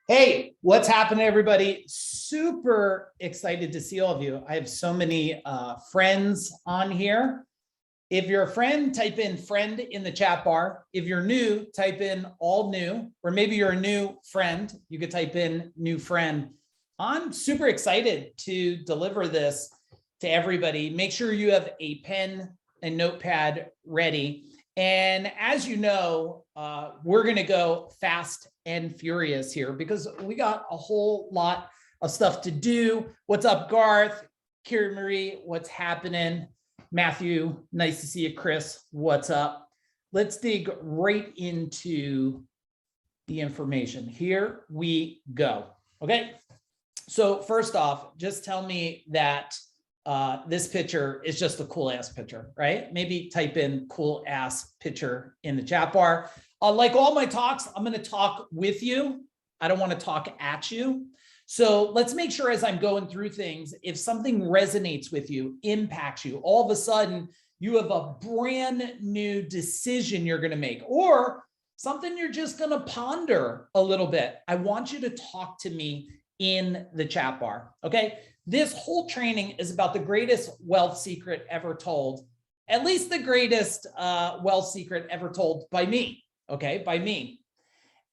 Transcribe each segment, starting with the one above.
Hey, what's happening, everybody? Super excited to see all of you. I have so many friends on here. If you're a friend, type in friend in the chat bar. If you're new, type in all new, or maybe you're a new friend, you could type in new friend. I'm super excited to deliver this to everybody. Make sure you have a pen and notepad ready. And as you know, we're going to go fast and furious here because we got a whole lot of stuff to do. What's up, Garth? Kiri Marie, what's happening? Matthew, nice to see you. Chris, what's up? Let's dig right into the information. Here we go. Okay. So first off, just tell me that this picture is just a cool ass picture, right? Maybe type in cool ass picture in the chat bar. Like all my talks, I'm going to talk with you. I don't want to talk at you. So let's make sure as I'm going through things, if something resonates with you, impacts you, all of a sudden you have a brand new decision you're going to make, or something you're just going to ponder a little bit. I want you to talk to me in the chat bar. Okay. This whole training is about the greatest wealth secret ever told, at least the greatest wealth secret ever told by me. Okay. By me.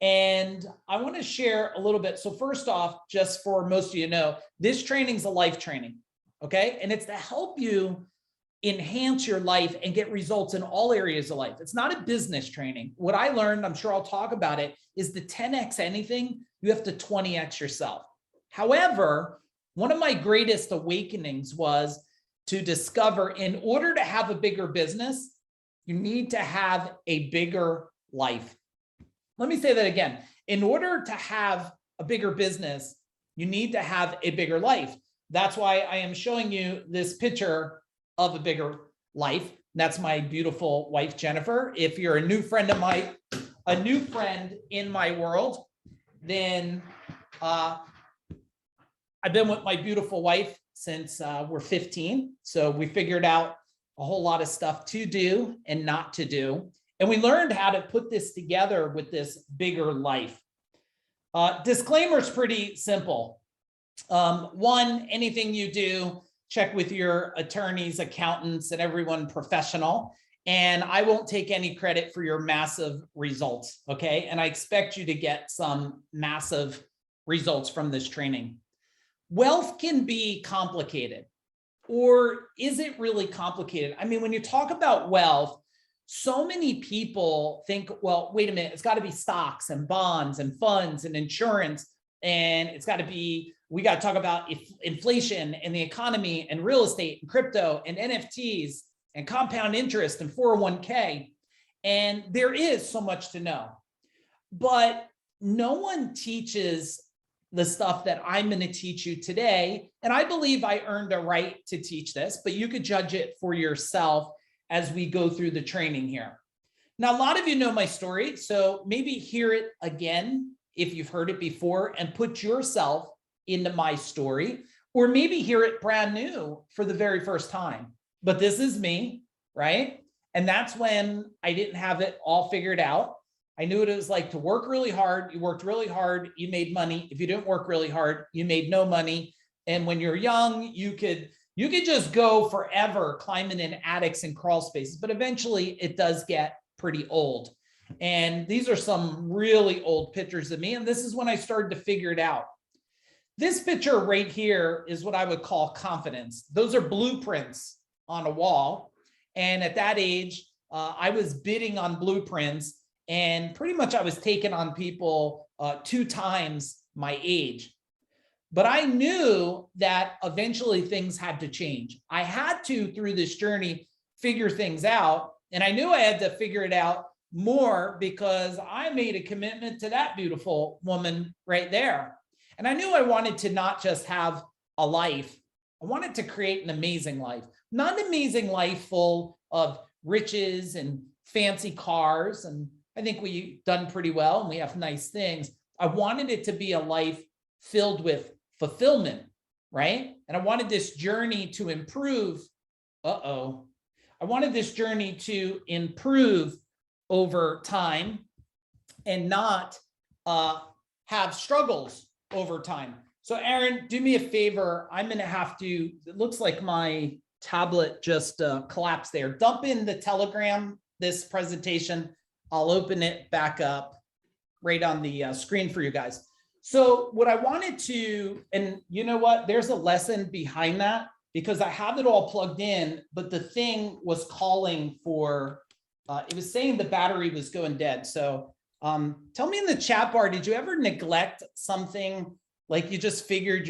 And I want to share a little bit. So first off, just for most of you know, this training is a life training. Okay. And it's to help you enhance your life and get results in all areas of life. It's not a business training. What I learned, I'm sure I'll talk about it, is the 10x anything, you have to 20x yourself. However, one of my greatest awakenings was to discover in order to have a bigger business, you need to have a bigger life. Let me say that again. In order to have a bigger business, you need to have a bigger life. That's why I am showing you this picture of a bigger life. That's my beautiful wife, Jennifer. If you're a new friend of mine, a new friend in my world, then I've been with my beautiful wife since we're 15. So we figured out a whole lot of stuff to do and not to do. And we learned how to put this together with this bigger life. Disclaimer is pretty simple. One, anything you do, check with your attorneys, accountants, and everyone professional. And I won't take any credit for your massive results, okay? And I expect you to get some massive results from this training. Wealth can be complicated, or is it really complicated? I mean, when you talk about wealth, so many people think, well, wait a minute, it's got to be stocks and bonds and funds and insurance. And it's got to be, we got to talk about inflation and the economy and real estate and crypto and NFTs and compound interest and 401k. And there is so much to know, but no one teaches the stuff that I'm going to teach you today. And I believe I earned a right to teach this, but you could judge it for yourself as we go through the training here. Now, a lot of you know my story, so maybe hear it again if you've heard it before and put yourself into my story, or maybe hear it brand new for the very first time. But this is me, right? And that's when I didn't have it all figured out. I knew what it was like to work really hard. You worked really hard, you made money. If you didn't work really hard, you made no money. And when you're young, you could just go forever climbing in attics and crawl spaces, but eventually it does get pretty old. And these are some really old pictures of me. And this is when I started to figure it out. This picture right here is what I would call confidence. Those are blueprints on a wall. And at that age, I was bidding on blueprints, and pretty much I was taking on people 2 times my age. But I knew that eventually things had to change. I had to, through this journey, figure things out. And I knew I had to figure it out more because I made a commitment to that beautiful woman right there. And I knew I wanted to not just have a life. I wanted to create an amazing life, not an amazing life full of riches and fancy cars. And I think we've done pretty well and we have nice things. I wanted it to be a life filled with fulfillment, right? And I wanted this journey to improve. I wanted this journey to improve over time and not have struggles over time. So Aaron, do me a favor. I'm going to have to, it looks like my tablet just collapsed there. Dump in the Telegram, this presentation. I'll open it back up right on the screen for you guys. So what I wanted to, and you know what, there's a lesson behind that because I have it all plugged in, but the thing was calling for, it was saying the battery was going dead. So tell me in the chat bar, did you ever neglect something like you just figured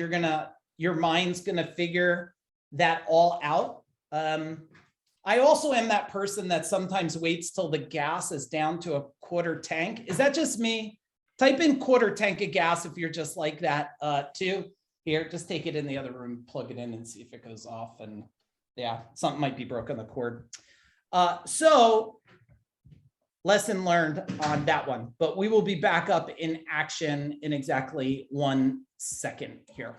your mind's gonna figure that all out? I also am that person that sometimes waits till the gas is down to a quarter tank. Is that just me? Type in quarter tank of gas if you're just like that too. Here, just take it in the other room, plug it in and see if it goes off. And yeah, something might be broken the cord. So lesson learned on that one, but we will be back up in action in exactly 1 second here.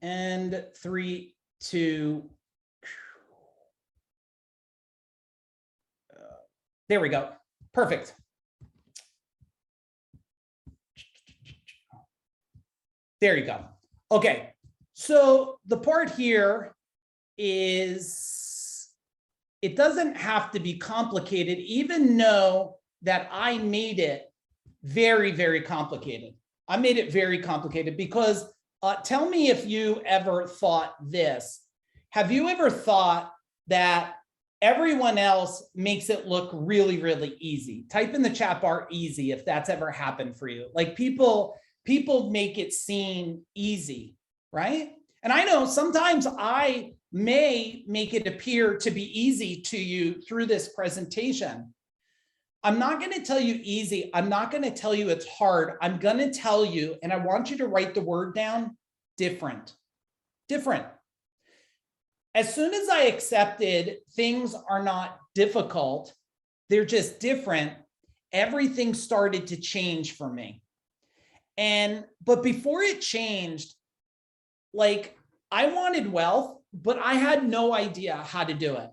And 3, 2, there we go. Perfect. There you go. Okay. So the part here is, it doesn't have to be complicated, even though that I made it very, very complicated. I made it very complicated because tell me if you ever thought this. Have you ever thought that everyone else makes it look really, really easy? Type in the chat bar easy if that's ever happened for you. Like people make it seem easy, right? And I know sometimes I may make it appear to be easy to you through this presentation. I'm not going to tell you easy. I'm not going to tell you it's hard. I'm going to tell you, and I want you to write the word down, different. Different. As soon as I accepted things are not difficult, they're just different, everything started to change for me. But before it changed, like I wanted wealth, but I had no idea how to do it.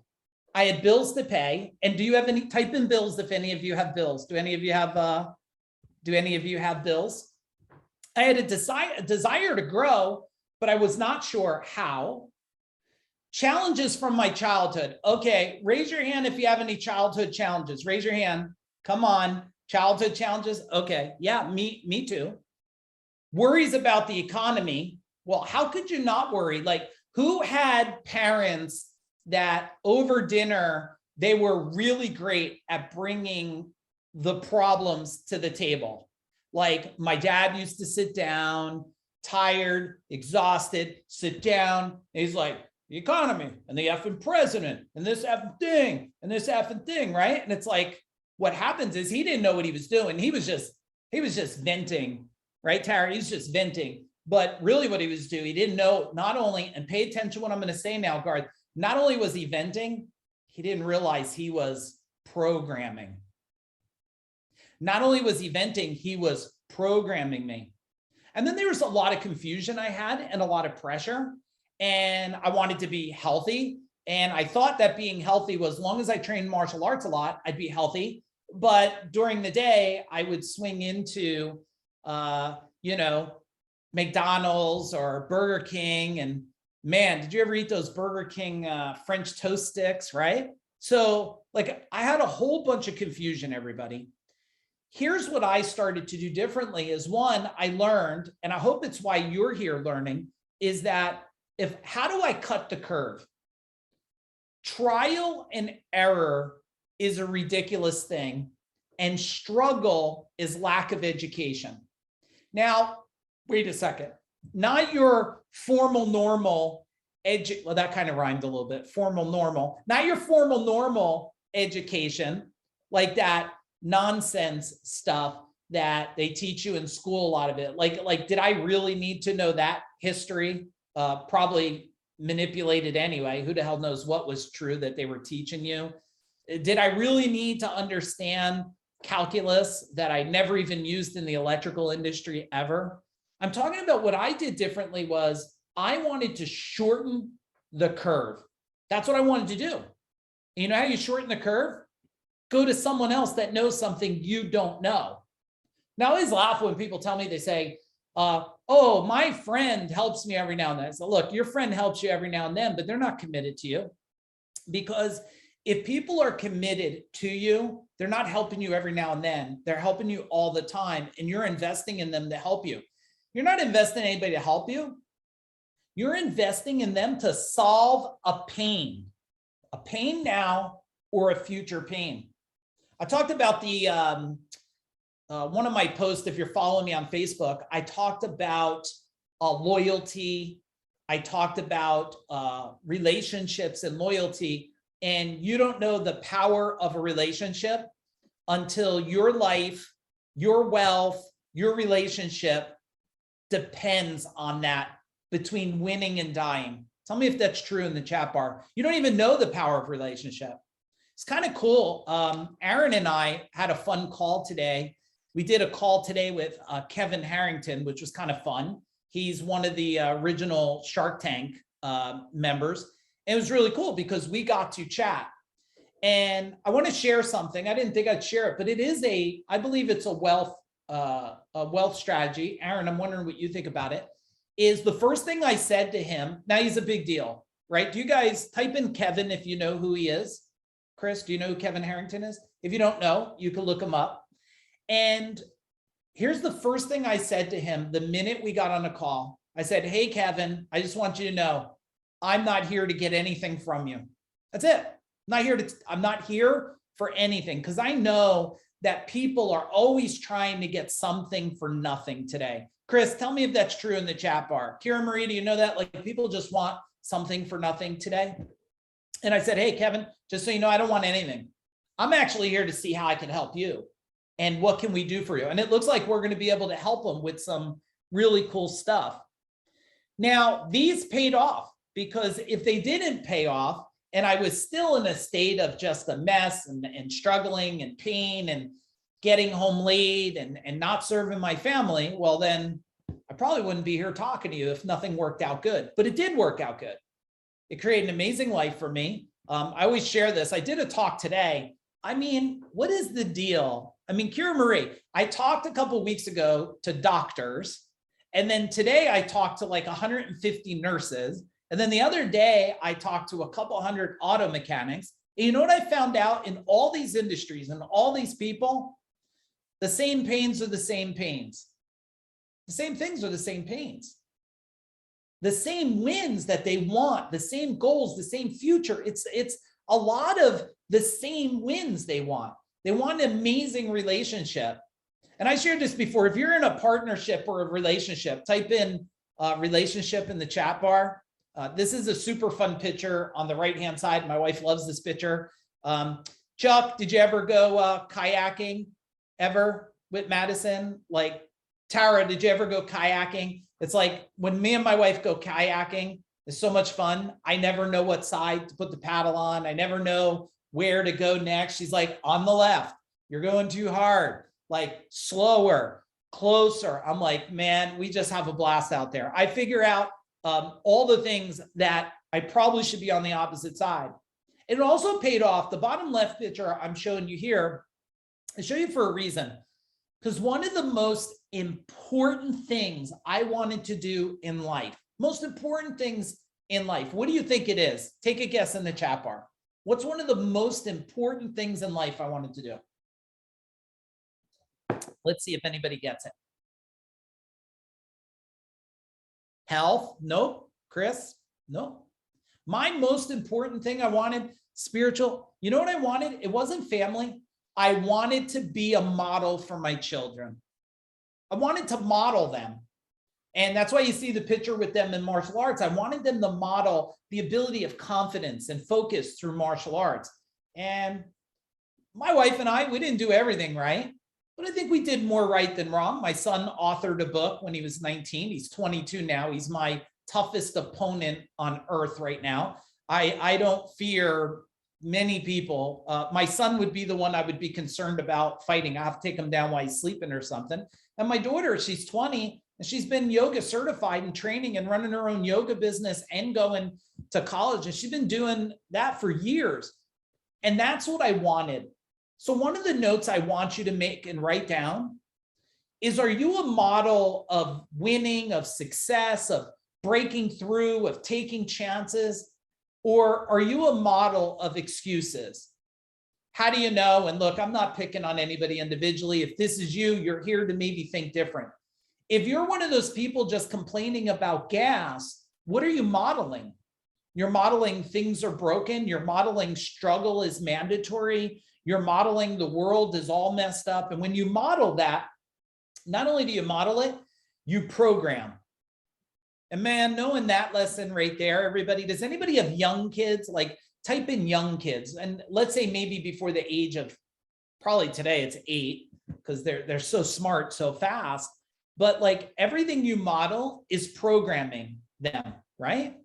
I had bills to pay. And do you have any, type in bills if any of you have bills? Do any of you have bills? I had a desire to grow, but I was not sure how. Challenges from my childhood. Okay, raise your hand if you have any childhood challenges. Raise your hand. Come on, childhood challenges. Okay, yeah, me too. Worries about the economy. Well, how could you not worry? Like, who had parents that over dinner, they were really great at bringing the problems to the table? Like my dad used to sit down, tired, exhausted, sit down. And he's like, the economy and the effing president and this effing thing and this effing thing, right? And it's like, what happens is he didn't know what he was doing. He was just venting, right, Tara? He's just venting. But really what he was doing, he didn't know, not only, and pay attention to what I'm going to say now, Garth, not only was he venting, he didn't realize he was programming. Not only was he venting, he was programming me. And then there was a lot of confusion I had and a lot of pressure. And I wanted to be healthy. And I thought that being healthy was, as long as I trained martial arts a lot, I'd be healthy. But during the day, I would swing into, McDonald's or Burger King. And man, did you ever eat those Burger King French toast sticks, right? So like I had a whole bunch of confusion, everybody. Here's what I started to do differently is, one, I learned, and I hope it's why you're here learning, is that how do I cut the curve? Trial and error is a ridiculous thing, and struggle is lack of education. Now, wait a second. Not your formal normal well, that kind of rhymed a little bit. Formal normal. Not your formal normal education, like that nonsense stuff that they teach you in school, a lot of it. Like, did I really need to know that history? Probably manipulated anyway. Who the hell knows what was true that they were teaching you? Did I really need to understand calculus that I never even used in the electrical industry ever? I'm talking about what I did differently was I wanted to shorten the curve. That's what I wanted to do. You know how you shorten the curve? Go to someone else that knows something you don't know. Now, I always laugh when people tell me, they say, oh, my friend helps me every now and then. I say, look, your friend helps you every now and then, but they're not committed to you. Because if people are committed to you, they're not helping you every now and then. They're helping you all the time, and you're investing in them to help you. You're not investing in anybody to help you. You're investing in them to solve a pain now or a future pain. I talked about the one of my posts, if you're following me on Facebook, I talked about loyalty. I talked about relationships and loyalty, and you don't know the power of a relationship until your life, your wealth, your relationship depends on that, between winning and dying. Tell me if that's true in the chat bar. You don't even know the power of relationship. It's kind of cool. Aaron and I had a fun call today. We did a call today with Kevin Harrington, which was kind of fun. He's one of the original Shark Tank members. And it was really cool because we got to chat. And I want to share something. I didn't think I'd share it, but it is I believe it's a wealth strategy. Aaron, I'm wondering what you think about it. Is the first thing I said to him, now he's a big deal, right? Do you guys type in Kevin if you know who he is? Chris, do you know who Kevin Harrington is? If you don't know, you can look him up. And here's the first thing I said to him the minute we got on a call. I said, hey, Kevin, I just want you to know, I'm not here to get anything from you. That's it. I'm not here for anything, because I know that people are always trying to get something for nothing today. Chris, tell me if that's true in the chat bar. Kira Marie, do you know that? Like, people just want something for nothing today. And I said, hey, Kevin, just so you know, I don't want anything. I'm actually here to see how I can help you. And what can we do for you? And it looks like we're going to be able to help them with some really cool stuff. Now, these paid off, because if they didn't pay off and I was still in a state of just a mess and struggling and pain and getting home late and not serving my family, well, then I probably wouldn't be here talking to you if nothing worked out good. But it did work out good. It created an amazing life for me. I always share this. I did a talk today. I mean, what is the deal? I mean, Kira Marie, I talked a couple of weeks ago to doctors, and then today I talked to like 150 nurses. And then the other day I talked to a couple hundred auto mechanics. And you know what I found out? In all these industries and all these people, the same pains are the same pains. The same things are the same pains. The same wins that they want, the same goals, the same future. It's a lot of the same wins they want. They want an amazing relationship. And I shared this before. If you're in a partnership or a relationship, type in relationship in the chat bar. This is a super fun picture on the right-hand side. My wife loves this picture. Chuck, did you ever go kayaking ever with Madison? Like, Tara, did you ever go kayaking? It's like when me and my wife go kayaking, it's so much fun. I never know what side to put the paddle on. I never know where to go next. She's like, on the left, you're going too hard, like slower, closer. I'm like, man, we just have a blast out there. I figure out all the things that I probably should be on the opposite side. It also paid off. The bottom left picture I'm showing you here, I show you for a reason. Because one of the most important things I wanted to do in life, most important things in life, what do you think it is? Take a guess in the chat bar. What's one of the most important things in life I wanted to do? Let's see if anybody gets it. Health? Nope. Chris? Nope. My most important thing I wanted, spiritual. You know what I wanted? It wasn't family. I wanted to be a model for my children. I wanted to model them. And that's why you see the picture with them in martial arts. I wanted them to model the ability of confidence and focus through martial arts. And my wife and I, we didn't do everything right, but I think we did more right than wrong. My son authored a book when he was 19. He's 22 now. He's my toughest opponent on earth right now. I don't fear many people. My son would be the one I would be concerned about fighting. I have to take him down while he's sleeping or something. And my daughter, she's 20, and she's been yoga certified and training and running her own yoga business and going to college. And she's been doing that for years. And that's what I wanted. So one of the notes I want you to make and write down are you a model of winning, of success, of breaking through, of taking chances? Or are you a model of excuses? How do you know? And look, I'm not picking on anybody individually. If this is you, you're here to maybe think different. If you're one of those people just complaining about gas, what are you modeling? You're modeling things are broken. You're modeling struggle is mandatory. You're modeling the world is all messed up. And when you model that, not only do you model it, you program. And man, knowing that lesson right there, everybody, does anybody have young kids? Like type in young kids. And let's say maybe before the age of, probably today it's 8, because they're so smart so fast. But like everything you model is programming them, right?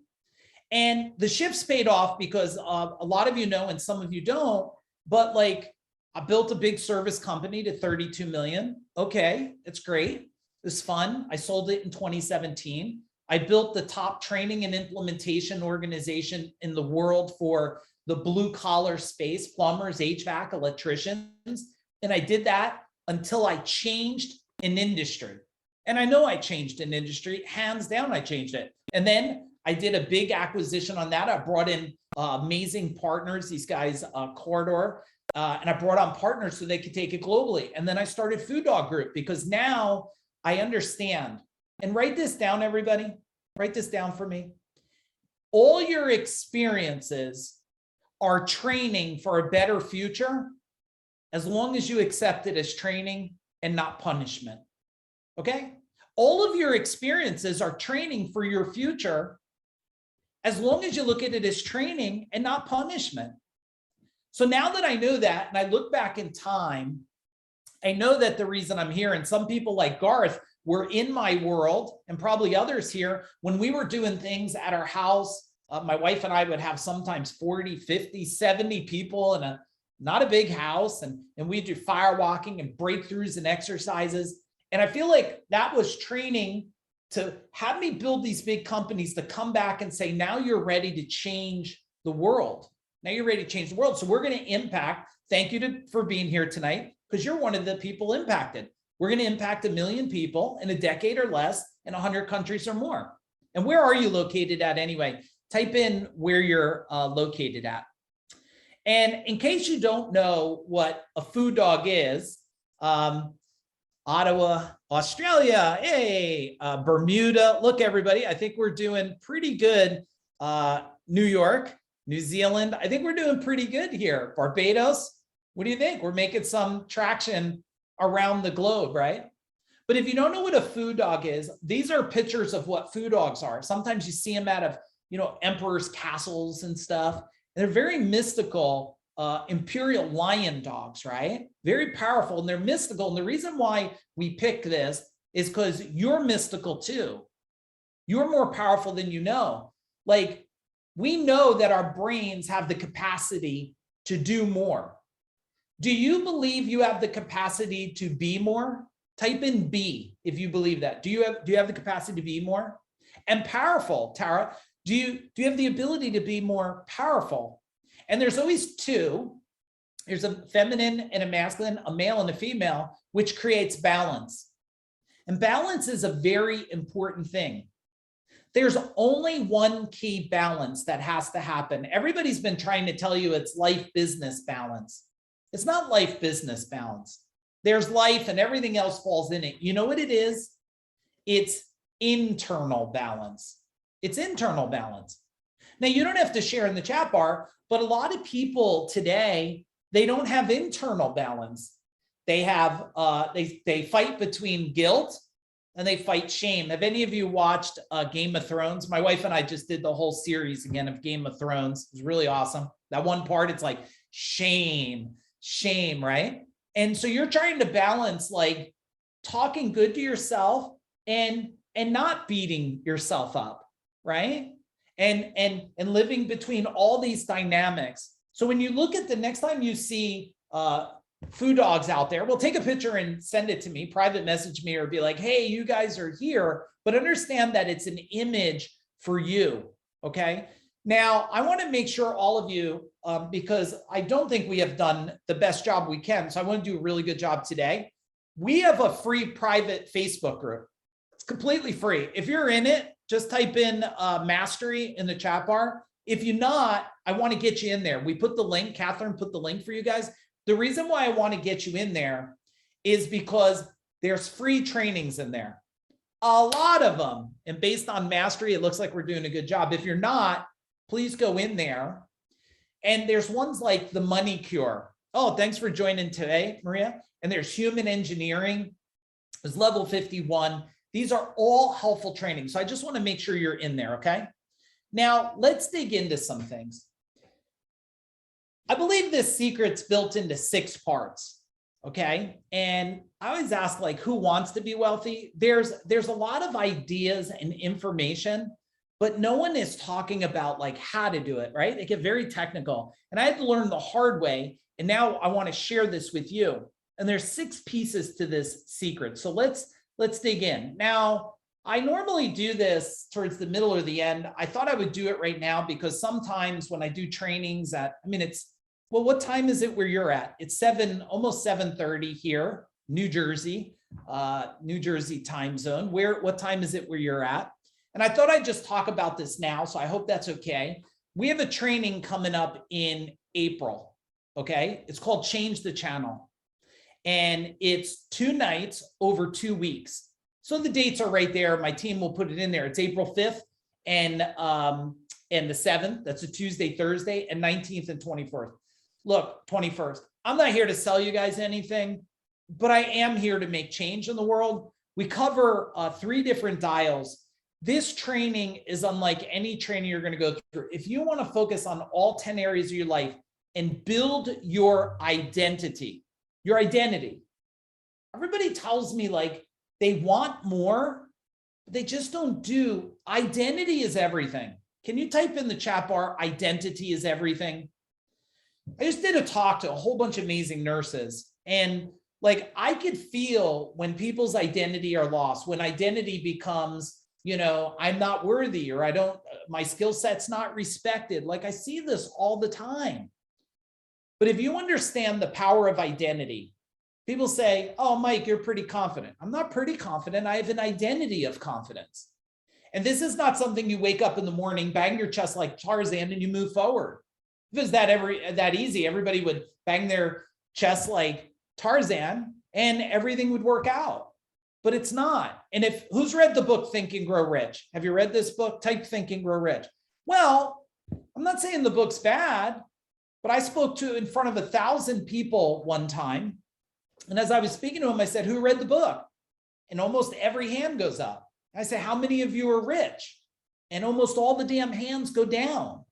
And the shift's paid off because a lot of you know, and some of you don't, but like I built a big service company to 32 million. Okay, it's great. It was fun. I sold it in 2017. I built the top training and implementation organization in the world for the blue collar space, plumbers, HVAC, electricians. And I did that until I changed an industry. And I know I changed an industry, hands down, I changed it. And then I did a big acquisition on that. I brought in amazing partners, these guys, Corridor, and I brought on partners so they could take it globally. And then I started Food Dog Group because now I understand. And write this down, everybody. Write this down for me. All your experiences are training for a better future as long as you accept it as training and not punishment. Okay? All of your experiences are training for your future as long as you look at it as training and not punishment. So now that I know that, and I look back in time, I know that the reason I'm here, and some people like Garth were in my world, and probably others here, when we were doing things at our house, my wife and I would have sometimes 40, 50, 70 people in not a big house, and we'd do fire walking and breakthroughs and exercises. And I feel like that was training to have me build these big companies to come back and say, now you're ready to change the world. Now you're ready to change the world. So we're going to impact. Thank you for being here tonight, because you're one of the people impacted. We're going to impact 1 million people in a decade or less in 100 countries or more. And where are you located at anyway? Type in where you're located at. And in case you don't know what a food dog is, Ottawa, Australia, hey, Bermuda. Look, everybody, I think we're doing pretty good. New York, New Zealand, I think we're doing pretty good here. Barbados, what do you think? We're making some traction around the globe, right? But if you don't know what a food dog is, these are pictures of what food dogs are. Sometimes you see them out of, emperor's castles and stuff. And they're very mystical, imperial lion dogs, right? Very powerful, and they're mystical. And the reason why we pick this is because you're mystical too. You're more powerful than you know. Like, we know that our brains have the capacity to do more. Do you believe you have the capacity to be more? Type in B if you believe that. Do you have the capacity to be more? And powerful, Tara, do you have the ability to be more powerful? And there's always two. There's a feminine and a masculine, a male and a female, which creates balance. And balance is a very important thing. There's only one key balance that has to happen. Everybody's been trying to tell you it's life business balance. It's not life business balance. There's life and everything else falls in it. You know what it is? It's internal balance. It's internal balance. Now, you don't have to share in the chat bar, but a lot of people today, they don't have internal balance. They have, they fight between guilt and they fight shame. Have any of you watched Game of Thrones? My wife and I just did the whole series again of Game of Thrones. It was really awesome. That one part, it's like shame, right? And so you're trying to balance like talking good to yourself and not beating yourself up, right? And living between all these dynamics. So when you look at the next time you see food dogs out there, well, take a picture and send it to me, private message me, or be like, hey, you guys are here, but understand that it's an image for you, okay? Now, I want to make sure all of you, because I don't think we have done the best job we can, so I want to do a really good job today. we have a free private Facebook group. It's completely free. If you're in it, just type in mastery in the chat bar. If you're not, I want to get you in there. We put the link, Catherine put the link for you guys. The reason why I want to get you in there is because there's free trainings in there, a lot of them. And based on mastery, it looks like we're doing a good job. If you're not, please go in there. And there's ones like the money cure. Oh, thanks for joining today, Maria. And there's human engineering. There's level 51. These are all helpful training. So I just want to make sure you're in there, okay? Now, let's dig into some things. I believe this secret's built into 6 parts, okay? And I always ask, like, who wants to be wealthy? There's a lot of ideas and information, but no one is talking about like how to do it, right? They get very technical. And I had to learn the hard way. And now I want to share this with you. And there's 6 pieces to this secret. So let's dig in. Now, I normally do this towards the middle or the end. I thought I would do it right now because sometimes when I do trainings well, what time is it where you're at? It's almost 7:30 here, New Jersey time zone. What time is it where you're at? And I thought I'd just talk about this now. So I hope that's okay. We have a training coming up in April. Okay. It's called Change the Channel. And it's 2 nights over 2 weeks. So the dates are right there. My team will put it in there. It's April 5th and the 7th. That's a Tuesday, Thursday, and 19th and 21st. Look, 21st. I'm not here to sell you guys anything, but I am here to make change in the world. We cover 3 different dials. This training is unlike any training you're going to go through. If you want to focus on all 10 areas of your life and build your identity, everybody tells me like they want more, but they just don't do. Identity is everything. Can you type in the chat bar, identity is everything? I just did a talk to a whole bunch of amazing nurses, and like I could feel when people's identity are lost, when identity becomes, I'm not worthy, or my skill set's not respected. Like I see this all the time. But if you understand the power of identity, people say, oh, Mike, you're pretty confident. I'm not pretty confident. I have an identity of confidence. And this is not something you wake up in the morning, bang your chest like Tarzan, and you move forward. If it was that easy, everybody would bang their chest like Tarzan and everything would work out. But it's not. And who's read the book Think and Grow Rich? Have you read this book? Type Think and Grow Rich. Well, I'm not saying the book's bad, but I spoke to in front of 1,000 people one time. And as I was speaking to them, I said, who read the book? And almost every hand goes up. I say, how many of you are rich? And almost all the damn hands go down.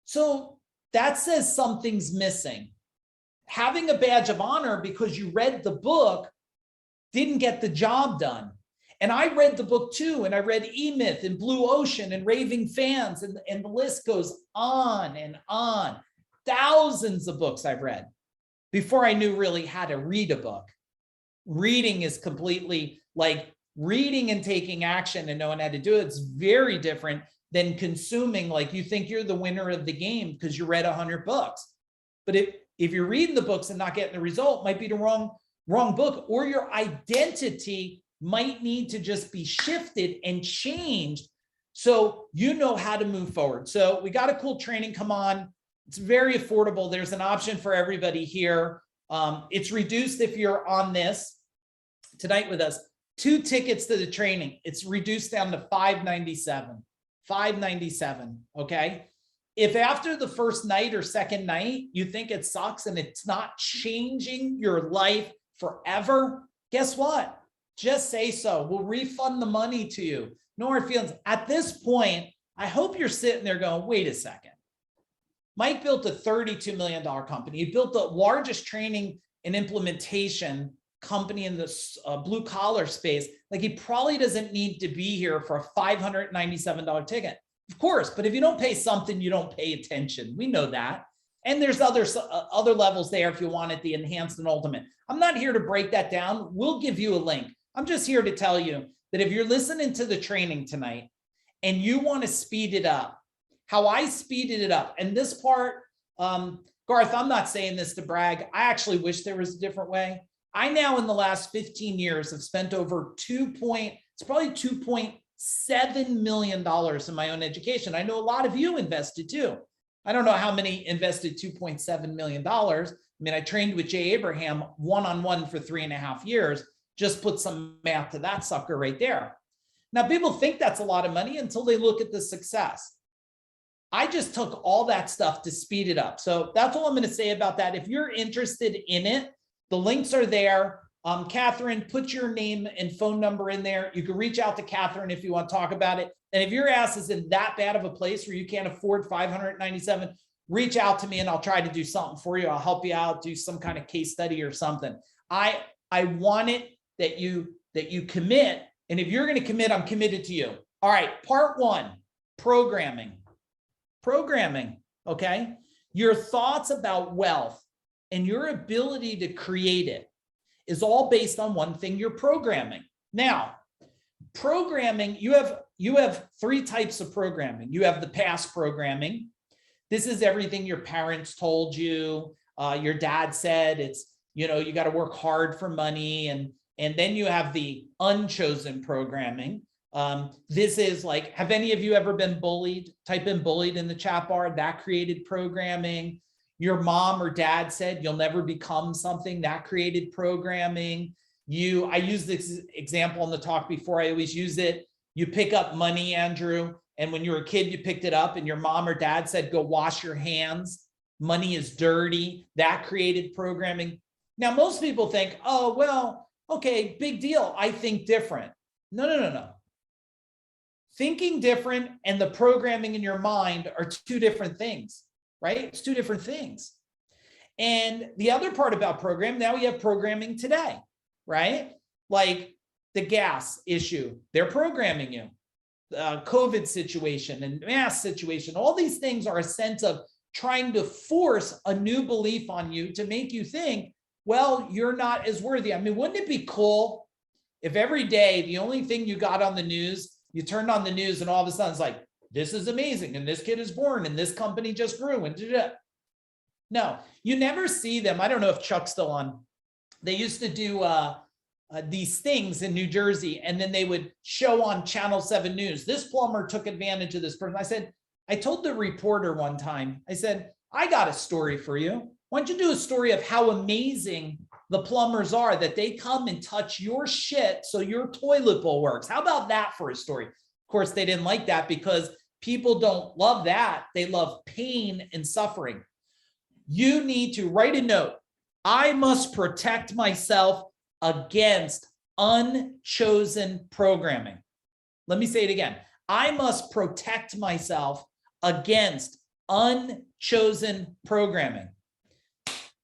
So that says something's missing. Having a badge of honor because you read the book didn't get the job done. And I read the book too. And I read E-Myth and Blue Ocean and Raving Fans. And the list goes on and on. Thousands of books I've read before I knew really how to read a book. Reading is completely like reading and taking action and knowing how to do it. It's very different than consuming, like you think you're the winner of the game because you read 100 books. But if you're reading the books and not getting the result, might be the wrong book, or your identity might need to just be shifted and changed so you know how to move forward. So we got a cool training. Come on. It's very affordable. There's an option for everybody here. It's reduced if you're on this tonight with us. 2 tickets to the training. It's reduced down to $597. $597. Okay. If after the first night or second night, you think it sucks and it's not changing your life forever, guess what? Just say so. We'll refund the money to you. No hard feelings. At this point, I hope you're sitting there going, wait a second. Mike built a $32 million company. He built the largest training and implementation company in the blue collar space. Like he probably doesn't need to be here for a $597 ticket. Of course, but if you don't pay something, you don't pay attention. We know that. And there's other levels there if you want it, the enhanced and ultimate. I'm not here to break that down. We'll give you a link. I'm just here to tell you that if you're listening to the training tonight and you want to speed it up, how I speeded it up. And this part, Garth, I'm not saying this to brag. I actually wish there was a different way. I now in the last 15 years have spent over it's probably $2.7 million in my own education. I know a lot of you invested too. I don't know how many invested $2.7 million. I mean, I trained with Jay Abraham one-on-one for 3.5 years. Just put some math to that sucker right there. Now, people think that's a lot of money until they look at the success. I just took all that stuff to speed it up. So that's all I'm going to say about that. If you're interested in it, the links are there. Catherine, put your name and phone number in there. You can reach out to Catherine if you want to talk about it. And if your ass is in that bad of a place where you can't afford $597, reach out to me and I'll try to do something for you. I'll help you out, do some kind of case study or something. I want it that you commit. And if you're going to commit, I'm committed to you. All right. Part 1, programming. Okay. Your thoughts about wealth and your ability to create it is all based on one thing: you're programming. Now, programming, you have 3 types of programming. You have the past programming. This is everything your parents told you. Your dad said it's, you got to work hard for money. And then you have the unchosen programming. This is like, have any of you ever been bullied? Type in bullied in the chat bar. That created programming. Your mom or dad said you'll never become something. That created programming. I used this example in the talk before. I always use it. You pick up money, Andrew, and when you were a kid, you picked it up and your mom or dad said, go wash your hands. Money is dirty. That created programming. Now, most people think, oh, well, okay, big deal. I think different. No. Thinking different and the programming in your mind are 2 different things, right? It's 2 different things. And the other part about program, now we have programming today, right? Like the gas issue, they're programming you. COVID situation and mask situation, all these things are a sense of trying to force a new belief on you to make you think, well, you're not as worthy. I mean, wouldn't it be cool if every day the only thing you got on the news, you turned on the news and all of a sudden it's like, this is amazing and this kid is born and this company just grew and no, you never see them. I don't know if Chuck's still on. They used to do these things in New Jersey, and then they would show on Channel 7 News, this plumber took advantage of this person. I told the reporter one time, I said, I got a story for you. Why don't you do a story of how amazing the plumbers are, that they come and touch your shit so your toilet bowl works? How about that for a story? Of course, they didn't like that because people don't love that. They love pain and suffering. You need to write a note. I must protect myself against unchosen programming. Let me say it again. I must protect myself against unchosen programming.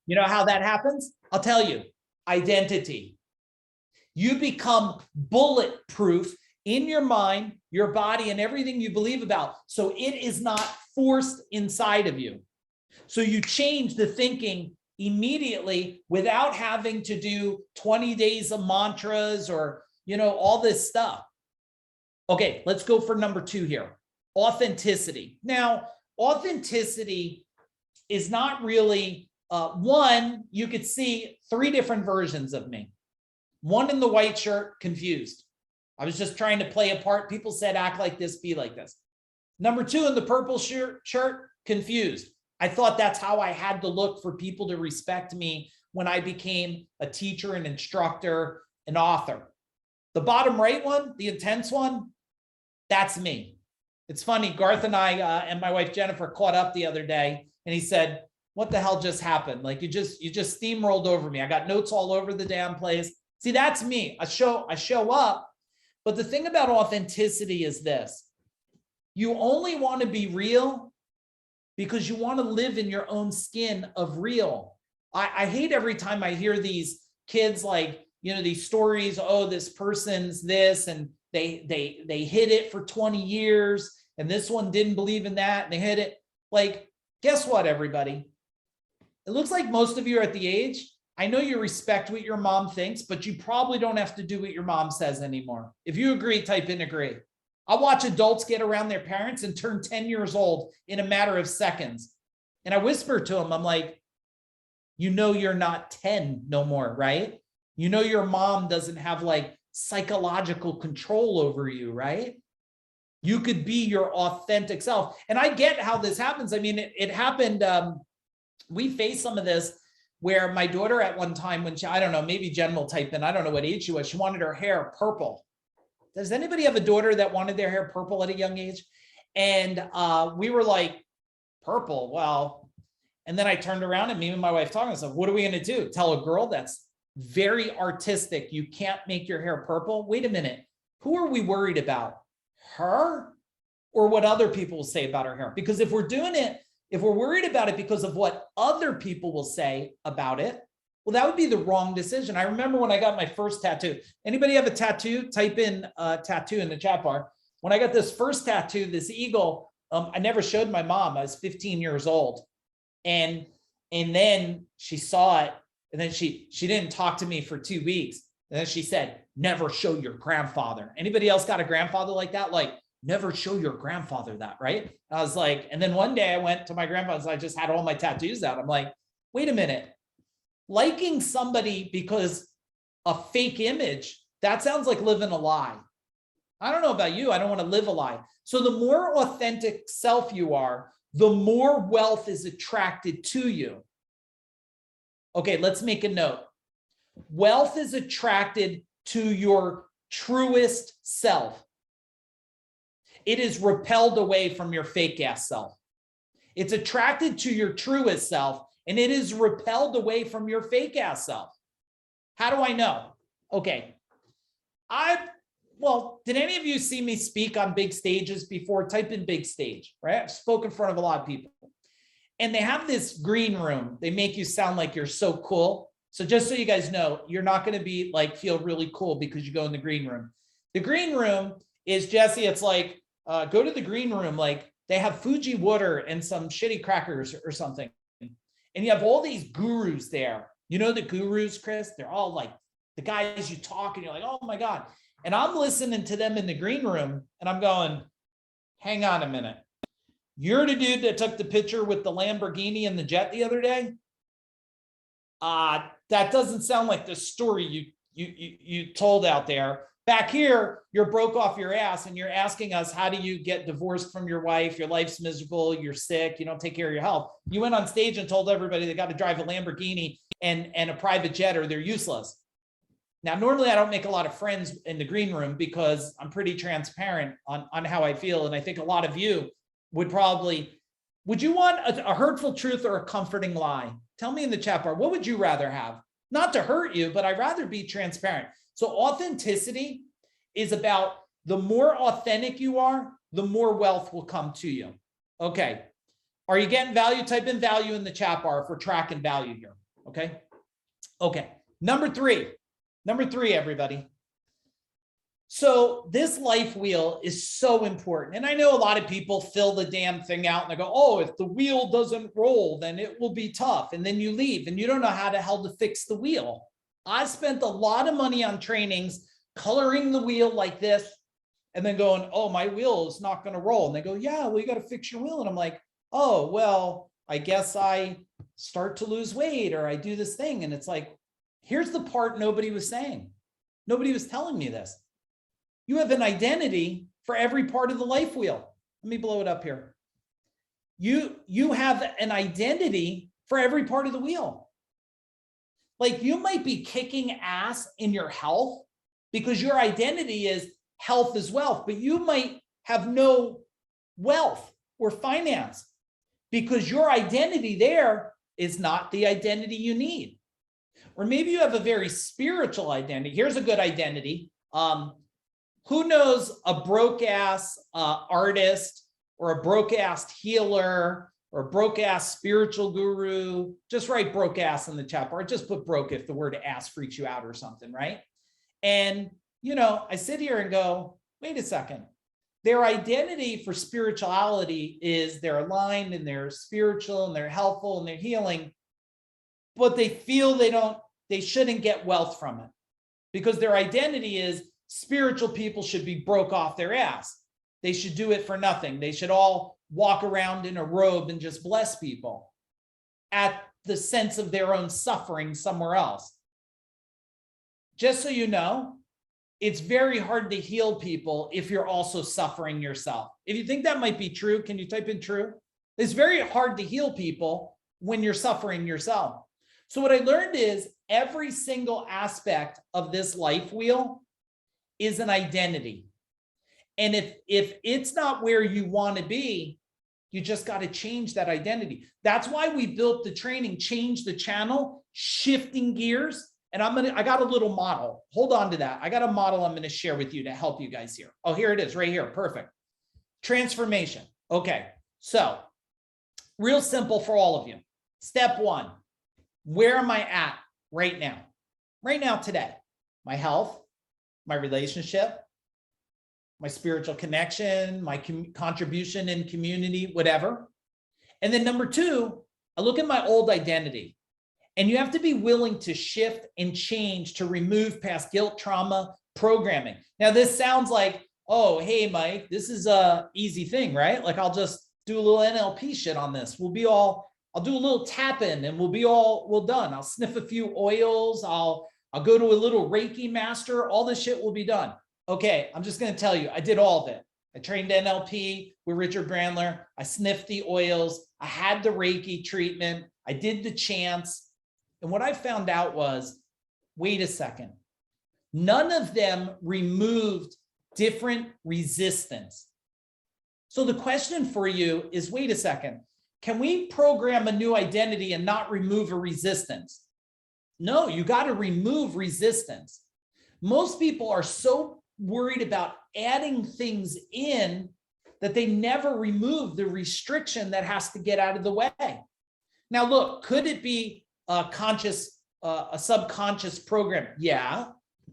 You know how that happens? I'll tell you. Identity. You become bulletproof in your mind, your body, and everything you believe about. So it is not forced inside of you. So you change the thinking immediately without having to do 20 days of mantras or, all this stuff. Okay, let's go for number 2 here. Authenticity. Now, authenticity is not really one. You could see 3 different versions of me. One in the white shirt, confused. I was just trying to play a part. People said, act like this, be like this. Number 2 in the purple shirt, confused. I thought that's how I had to look for people to respect me when I became a teacher, an instructor, an author. The bottom right one, the intense one, that's me. It's funny, Garth and I and my wife Jennifer caught up the other day, and he said, what the hell just happened? Like you just steamrolled over me. I got notes all over the damn place. See, that's me. I show up. But the thing about authenticity is this. You only want to be real because you want to live in your own skin of real. I hate every time I hear these kids like, these stories, oh, this person's this, and they hid it for 20 years, and this one didn't believe in that, and they hid it. Like, guess what, everybody? It looks like most of you are at the age, I know you respect what your mom thinks, but you probably don't have to do what your mom says anymore. If you agree, type in agree. I watch adults get around their parents and turn 10 years old in a matter of seconds. And I whisper to them, I'm like, you're not 10 no more, right? You know, your mom doesn't have like psychological control over you, right? You could be your authentic self. And I get how this happens. I mean, it happened. We faced some of this where my daughter at one time when she, I don't know, maybe Jen will type in, I don't know what age she was. She wanted her hair purple. Does anybody have a daughter that wanted their hair purple at a young age? And we were like, purple, well, and then I turned around and me and my wife talking, I said, what are we going to do? Tell a girl that's very artistic, you can't make your hair purple? Wait a minute. Who are we worried about? Her or what other people will say about her hair? Because if we're doing it, if we're worried about it because of what other people will say about it, well, that would be the wrong decision. I remember when I got my first tattoo. Anybody have a tattoo? Type in tattoo in the chat bar. When I got this first tattoo, this eagle, I never showed my mom. I was 15 years old. And then she saw it. And then she didn't talk to me for 2 weeks. And then she said, never show your grandfather. Anybody else got a grandfather like that? Like, never show your grandfather that, right? I was like, and then one day I went to my grandfather's, I just had all my tattoos out. I'm like, wait a minute. Liking somebody because a fake image, that sounds like living a lie. I don't know about you. I don't want to live a lie. So the more authentic self you are, the more wealth is attracted to you. Okay, let's make a note. Wealth is attracted to your truest self. It is repelled away from your fake ass self. It's attracted to your truest self, and it is repelled away from your fake ass self. How do I know? Okay. Well, did any of you see me speak on big stages before? Type in big stage, right? I've spoken in front of a lot of people. And they have this green room. They make you sound like you're so cool. So just so you guys know, you're not going to be like, feel really cool because you go in the green room. The green room is, Jesse, it's like, go to the green room. Like they have Fuji water and some shitty crackers or something. And you have all these gurus there. You know the gurus, Chris? They're all like the guys you talk and you're like, oh my God. And I'm listening to them in the green room and I'm going, hang on a minute. You're the dude that took the picture with the Lamborghini and the jet the other day? That doesn't sound like the story you told out there. Back here, you're broke off your ass and you're asking us, how do you get divorced from your wife? Your life's miserable, you're sick, you don't take care of your health. You went on stage and told everybody they got to drive a Lamborghini and a private jet or they're useless. Now, normally I don't make a lot of friends in the green room because I'm pretty transparent on how I feel. And I think a lot of you would probably, would you want a hurtful truth or a comforting lie? Tell me in the chat bar, what would you rather have? Not to hurt you, but I'd rather be transparent. So authenticity is about the more authentic you are, the more wealth will come to you. Okay. Are you getting value? Type in value in the chat bar if we're tracking value here. Okay. Okay. Number three, everybody. So this life wheel is so important. And I know a lot of people fill the damn thing out and they go, oh, if the wheel doesn't roll, then it will be tough. And then you leave and you don't know how the hell to fix the wheel. I spent a lot of money on trainings, coloring the wheel like this, and then going, oh, my wheel is not going to roll. And they go, yeah, well, you got to fix your wheel. And I'm like, oh, well, I guess I start to lose weight or I do this thing. And it's like, here's the part nobody was saying. Nobody was telling me this. You have an identity for every part of the life wheel. Let me blow it up here. You have an identity for every part of the wheel. Like you might be kicking ass in your health because your identity is health is wealth, but you might have no wealth or finance because your identity there is not the identity you need. Or maybe you have a very spiritual identity. Here's a good identity. Who knows a broke ass artist or a broke ass healer or a broke ass spiritual guru? Just write broke ass in the chat bar. Just put broke if the word ass freaks you out or something, right? And, you know, I sit here and go, wait a second. Their identity for spirituality is they're aligned and they're spiritual and they're helpful and they're healing, but they feel they shouldn't get wealth from it because their identity is spiritual people should be broke off their ass. They should do it for nothing. They should all walk around in a robe and just bless people at the sense of their own suffering somewhere else. just so you know, it's very hard to heal people if you're also suffering yourself. If you think that might be true, can you type in true? It's very hard to heal people when you're suffering yourself. So what I learned is every single aspect of this life wheel is an identity. And if it's not where you want to be, you just got to change that identity. That's why we built the training, Change the Channel, shifting gears. And I got a little model. Hold on to that. I got a model I'm going to share with you to help you guys here. Oh, here it is right here. Perfect. Transformation. Okay. So real simple for all of you. Step one, where am I at right now? Right now, today, my health, my relationship, my spiritual connection, my contribution in community, whatever. And then number two, I look at my old identity. And you have to be willing to shift and change to remove past guilt, trauma, programming. Now, this sounds like, oh, hey, Mike, this is a easy thing, right? Like I'll just do a little NLP shit on this. I'll do a little tap-in and we'll done. I'll sniff a few oils. I'll go to a little Reiki master. All this shit will be done. Okay, I'm just going to tell you, I did all of it. I trained NLP with Richard Brandler. I sniffed the oils. I had the Reiki treatment. I did the chants. And what I found out was, wait a second, none of them removed different resistance. So the question for you is, wait a second, can we program a new identity and not remove a resistance? No, you got to remove resistance. Most people are so worried about adding things in that they never remove the restriction that has to get out of the way. Now, look, could it be a subconscious program? Yeah.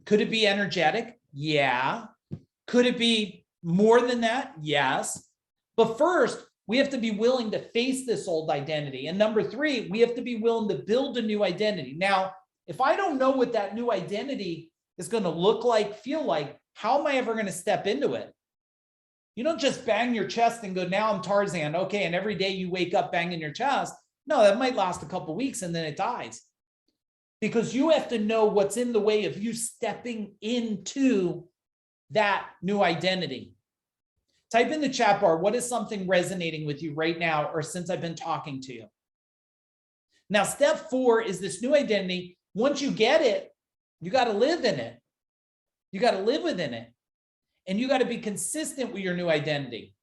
Could it be energetic? Yeah. Could it be more than that? Yes. But first, we have to be willing to face this old identity. And number three, we have to be willing to build a new identity. Now, if I don't know what that new identity is going to look like, feel like, how am I ever going to step into it? You don't just bang your chest and go, now I'm Tarzan. Okay. And every day you wake up banging your chest. No, that might last a couple of weeks and then it dies. Because you have to know what's in the way of you stepping into that new identity. Type in the chat bar, what is something resonating with you right now or since I've been talking to you? Now, step 4 is this new identity. Once you get it, you got to live in it. You got to live within it. And you got to be consistent with your new identity.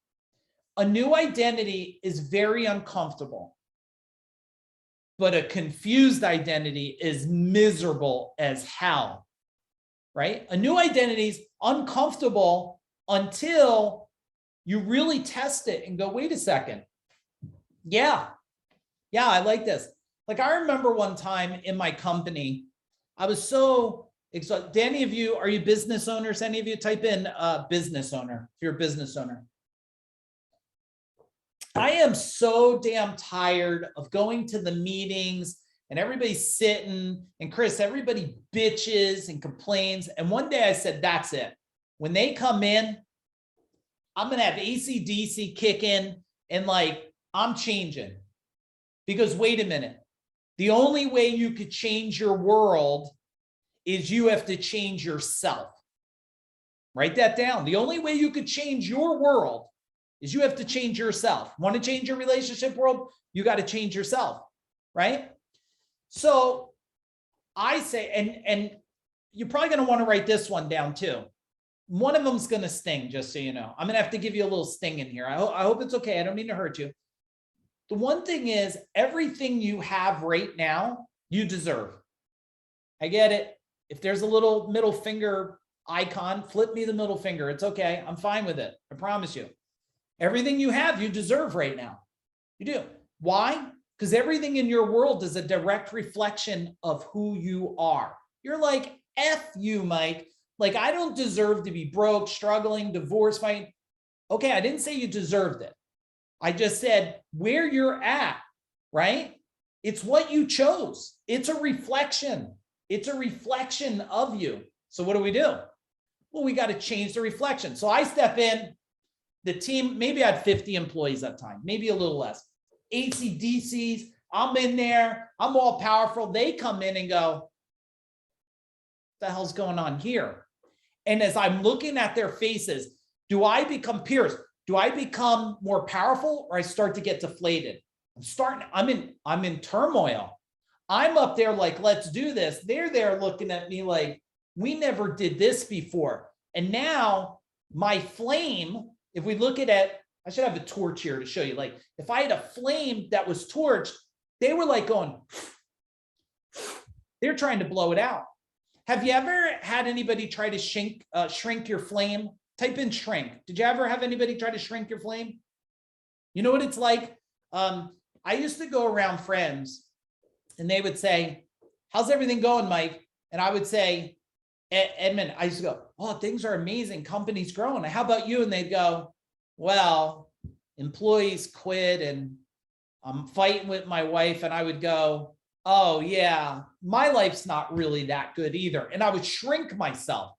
A new identity is very uncomfortable. But a confused identity is miserable as hell, right? A new identity is uncomfortable until you really test it and go, wait a second. Yeah, I like this. Like I remember one time in my company, I was so excited. Do any of you, are you business owners? Any of you type in business owner, if you're a business owner. I am so damn tired of going to the meetings and everybody's sitting and Chris, everybody bitches and complains. And one day I said, that's it. When they come in, I'm going to have AC/DC kick in and like, I'm changing. Because wait a minute, the only way you could change your world is you have to change yourself. Write that down. The only way you could change your world is you have to change yourself. Want to change your relationship world? You got to change yourself, right? So I say, and you're probably going to want to write this one down too. One of them's going to sting, just so you know. I'm going to have to give you a little sting in here. I hope it's okay. I don't mean to hurt you. The one thing is, everything you have right now, you deserve. I get it. If there's a little middle finger icon, flip me the middle finger. It's okay. I'm fine with it. I promise you. Everything you have, you deserve right now. You do. Why? Because everything in your world is a direct reflection of who you are. You're like, F you, Mike. Like, I don't deserve to be broke, struggling, divorced, fighting. Okay, I didn't say you deserved it. I just said where you're at, right? It's what you chose. It's a reflection. It's a reflection of you. So what do? Well, we got to change the reflection. So I step in. The team, maybe I had 50 employees at the time, maybe a little less. AC/DCs, I'm in there. I'm all powerful. They come in and go, the hell's going on here? And as I'm looking at their faces, do I become pierced? Do I become more powerful, or I start to get deflated? I'm in turmoil. I'm up there like, let's do this. They're there looking at me like, we never did this before. And now my flame, if we look at it, I should have a torch here to show you. Like if I had a flame that was torched, they were like going, they're trying to blow it out. Have you ever had anybody try to shrink your flame? Type in shrink. Did you ever have anybody try to shrink your flame? You know what it's like? I used to go around friends and they would say, how's everything going, Mike? And I would say, Edmund, I used to go, oh, things are amazing. Company's growing. How about you? And they'd go, well, employees quit and I'm fighting with my wife. And I would go, oh yeah, my life's not really that good either. And I would shrink myself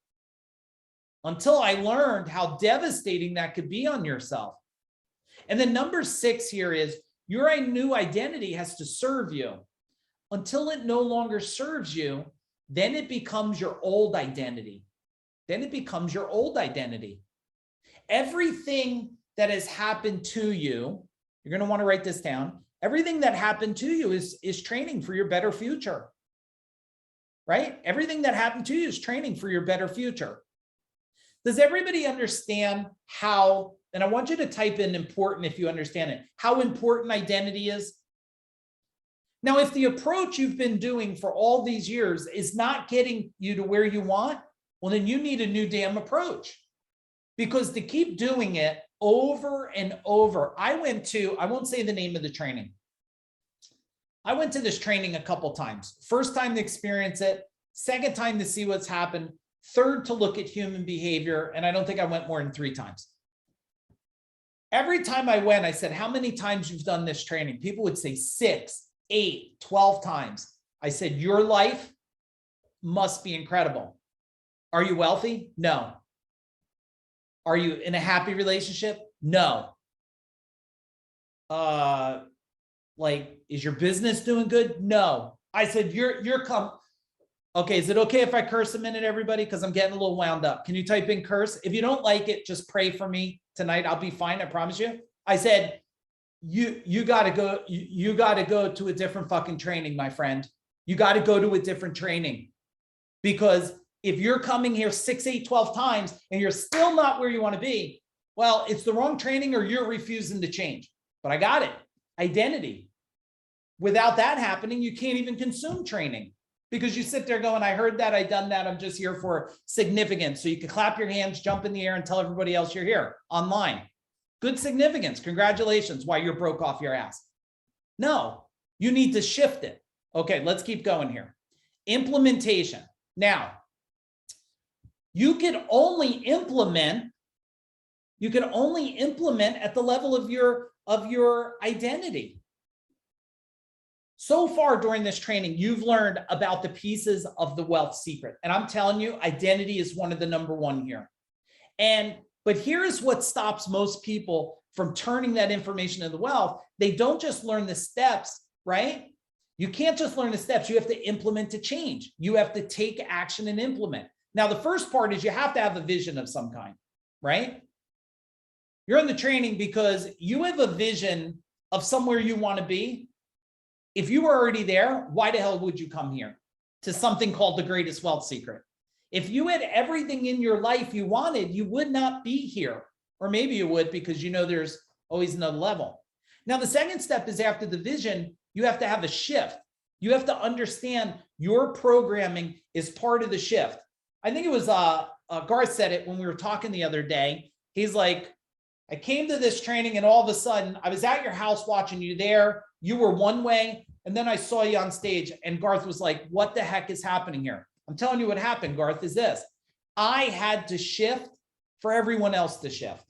until I learned how devastating that could be on yourself. And then number 6 here is your new identity has to serve you. Until it no longer serves you, then it becomes your old identity. Then it becomes your old identity. Everything that has happened to you, you're going to want to write this down. Everything that happened to you is training for your better future, right? Everything that happened to you is training for your better future. Does everybody understand how, and I want you to type in important if you understand it, how important identity is? Now, if the approach you've been doing for all these years is not getting you to where you want, well, then you need a new damn approach. Because to keep doing it over and over, I won't say the name of the training. I went to this training a couple times. First time to experience it, second time to see what's happened, third to look at human behavior, and I don't think I went more than 3 times. Every time I went, I said, how many times you've done this training? People would say 6, 8, 12 times. I said, your life must be incredible. Are you wealthy? No. Are you in a happy relationship? No. Is your business doing good? No. I said, okay, is it okay if I curse a minute, everybody? Because I'm getting a little wound up. Can you type in curse? If you don't like it, just pray for me tonight. I'll be fine, I promise you. I said, you got to go to a different fucking training, my friend. You got to go to a different training. Because if you're coming here 6, 8, 12 times and you're still not where you want to be, well, it's the wrong training or you're refusing to change. But I got it. Identity. Without that happening, you can't even consume training because you sit there going, I heard that, I done that. I'm just here for significance. So you can clap your hands, jump in the air and tell everybody else you're here online. Good significance. Congratulations while you're broke off your ass. No, you need to shift it. Okay, let's keep going here. Implementation. Now, you can only implement at the level of your identity. So far during this training, you've learned about the pieces of the wealth secret. And I'm telling you, identity is one of the number 1 here. But here is what stops most people from turning that information into wealth. They don't just learn the steps, right? You can't just learn the steps. You have to implement to change. You have to take action and implement. Now, the first part is you have to have a vision of some kind, right? You're in the training because you have a vision of somewhere you want to be. If you were already there, why the hell would you come here to something called the greatest wealth secret? If you had everything in your life you wanted, you would not be here. Or maybe you would because you know there's always another level. Now, the second step is after the vision, you have to have a shift. You have to understand your programming is part of the shift. I think it was Garth said it when we were talking the other day. He's like, I came to this training and all of a sudden I was at your house watching you there. You were one way. And then I saw you on stage and Garth was like, what the heck is happening here? I'm telling you what happened, Garth, is this. I had to shift for everyone else to shift.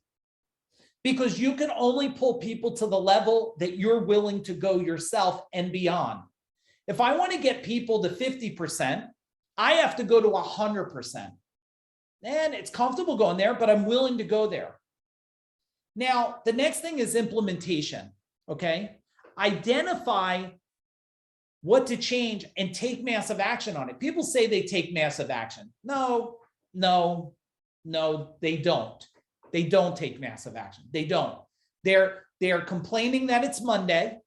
Because you can only pull people to the level that you're willing to go yourself and beyond. If I want to get people to 50%, I have to go to 100%. And it's comfortable going there, but I'm willing to go there. Now, the next thing is implementation, okay? Identify what to change and take massive action on it. People say they take massive action. No, no, no, they don't. They don't take massive action. They don't. They're complaining that it's Monday.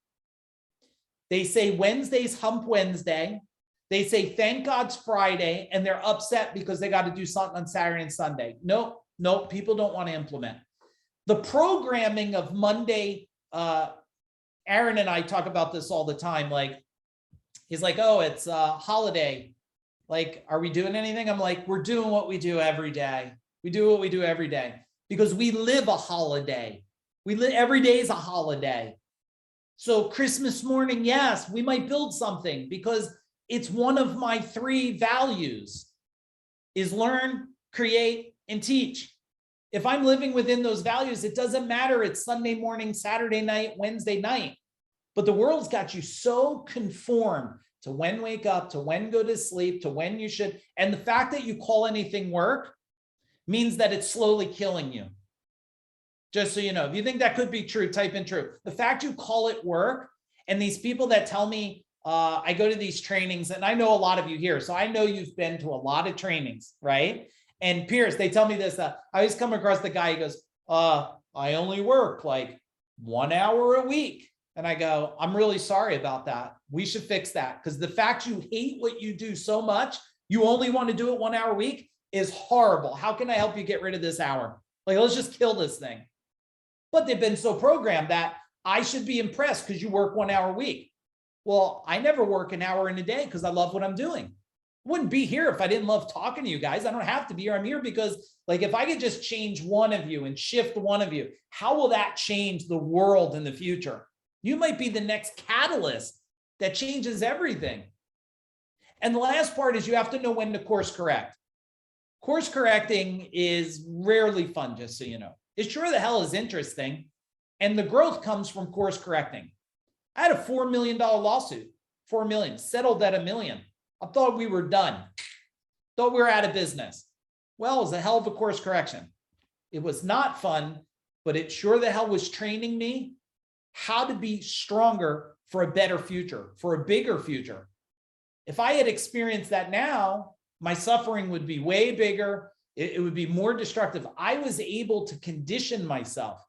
They say Wednesday's hump Wednesday. They say, thank God's Friday, and they're upset because they got to do something on Saturday and Sunday. Nope, nope, people don't want to implement. The programming of Monday, Aaron and I talk about this all the time. Like, he's like, oh, it's a holiday. Like, are we doing anything? I'm like, we're doing what we do every day. We do what we do every day because we live a holiday. Every day is a holiday. So Christmas morning, yes, we might build something because it's one of my 3 values is learn, create, and teach. If I'm living within those values, it doesn't matter. It's Sunday morning, Saturday night, Wednesday night. But the world's got you so conformed to when wake up, to when go to sleep, to when you should. And the fact that you call anything work means that it's slowly killing you. Just so you know, if you think that could be true, type in true. The fact you call it work, and these people that tell me, I go to these trainings, and I know a lot of you here, so I know you've been to a lot of trainings, right? And Pierce, they tell me this, I always come across the guy, he goes, I only work like 1 hour a week. And I go, I'm really sorry about that. We should fix that. Because the fact you hate what you do so much, you only want to do it 1 hour a week is horrible. How can I help you get rid of this hour? Like, let's just kill this thing. But they've been so programmed that I should be impressed because you work 1 hour a week. Well, I never work an hour in a day because I love what I'm doing. I wouldn't be here if I didn't love talking to you guys. I don't have to be here. I'm here because, like, if I could just change one of you and shift one of you, how will that change the world in the future? You might be the next catalyst that changes everything. And the last part is you have to know when to course correct. Course correcting is rarely fun, just so you know. It sure the hell is interesting. And the growth comes from course correcting. I had a $4 million lawsuit, 4 million, settled at $1 million. I thought we were done. Thought we were out of business. Well, it was a hell of a course correction. It was not fun, but it sure the hell was training me how to be stronger for a better future, for a bigger future. If I had experienced that now, my suffering would be way bigger. It would be more destructive. I was able to condition myself.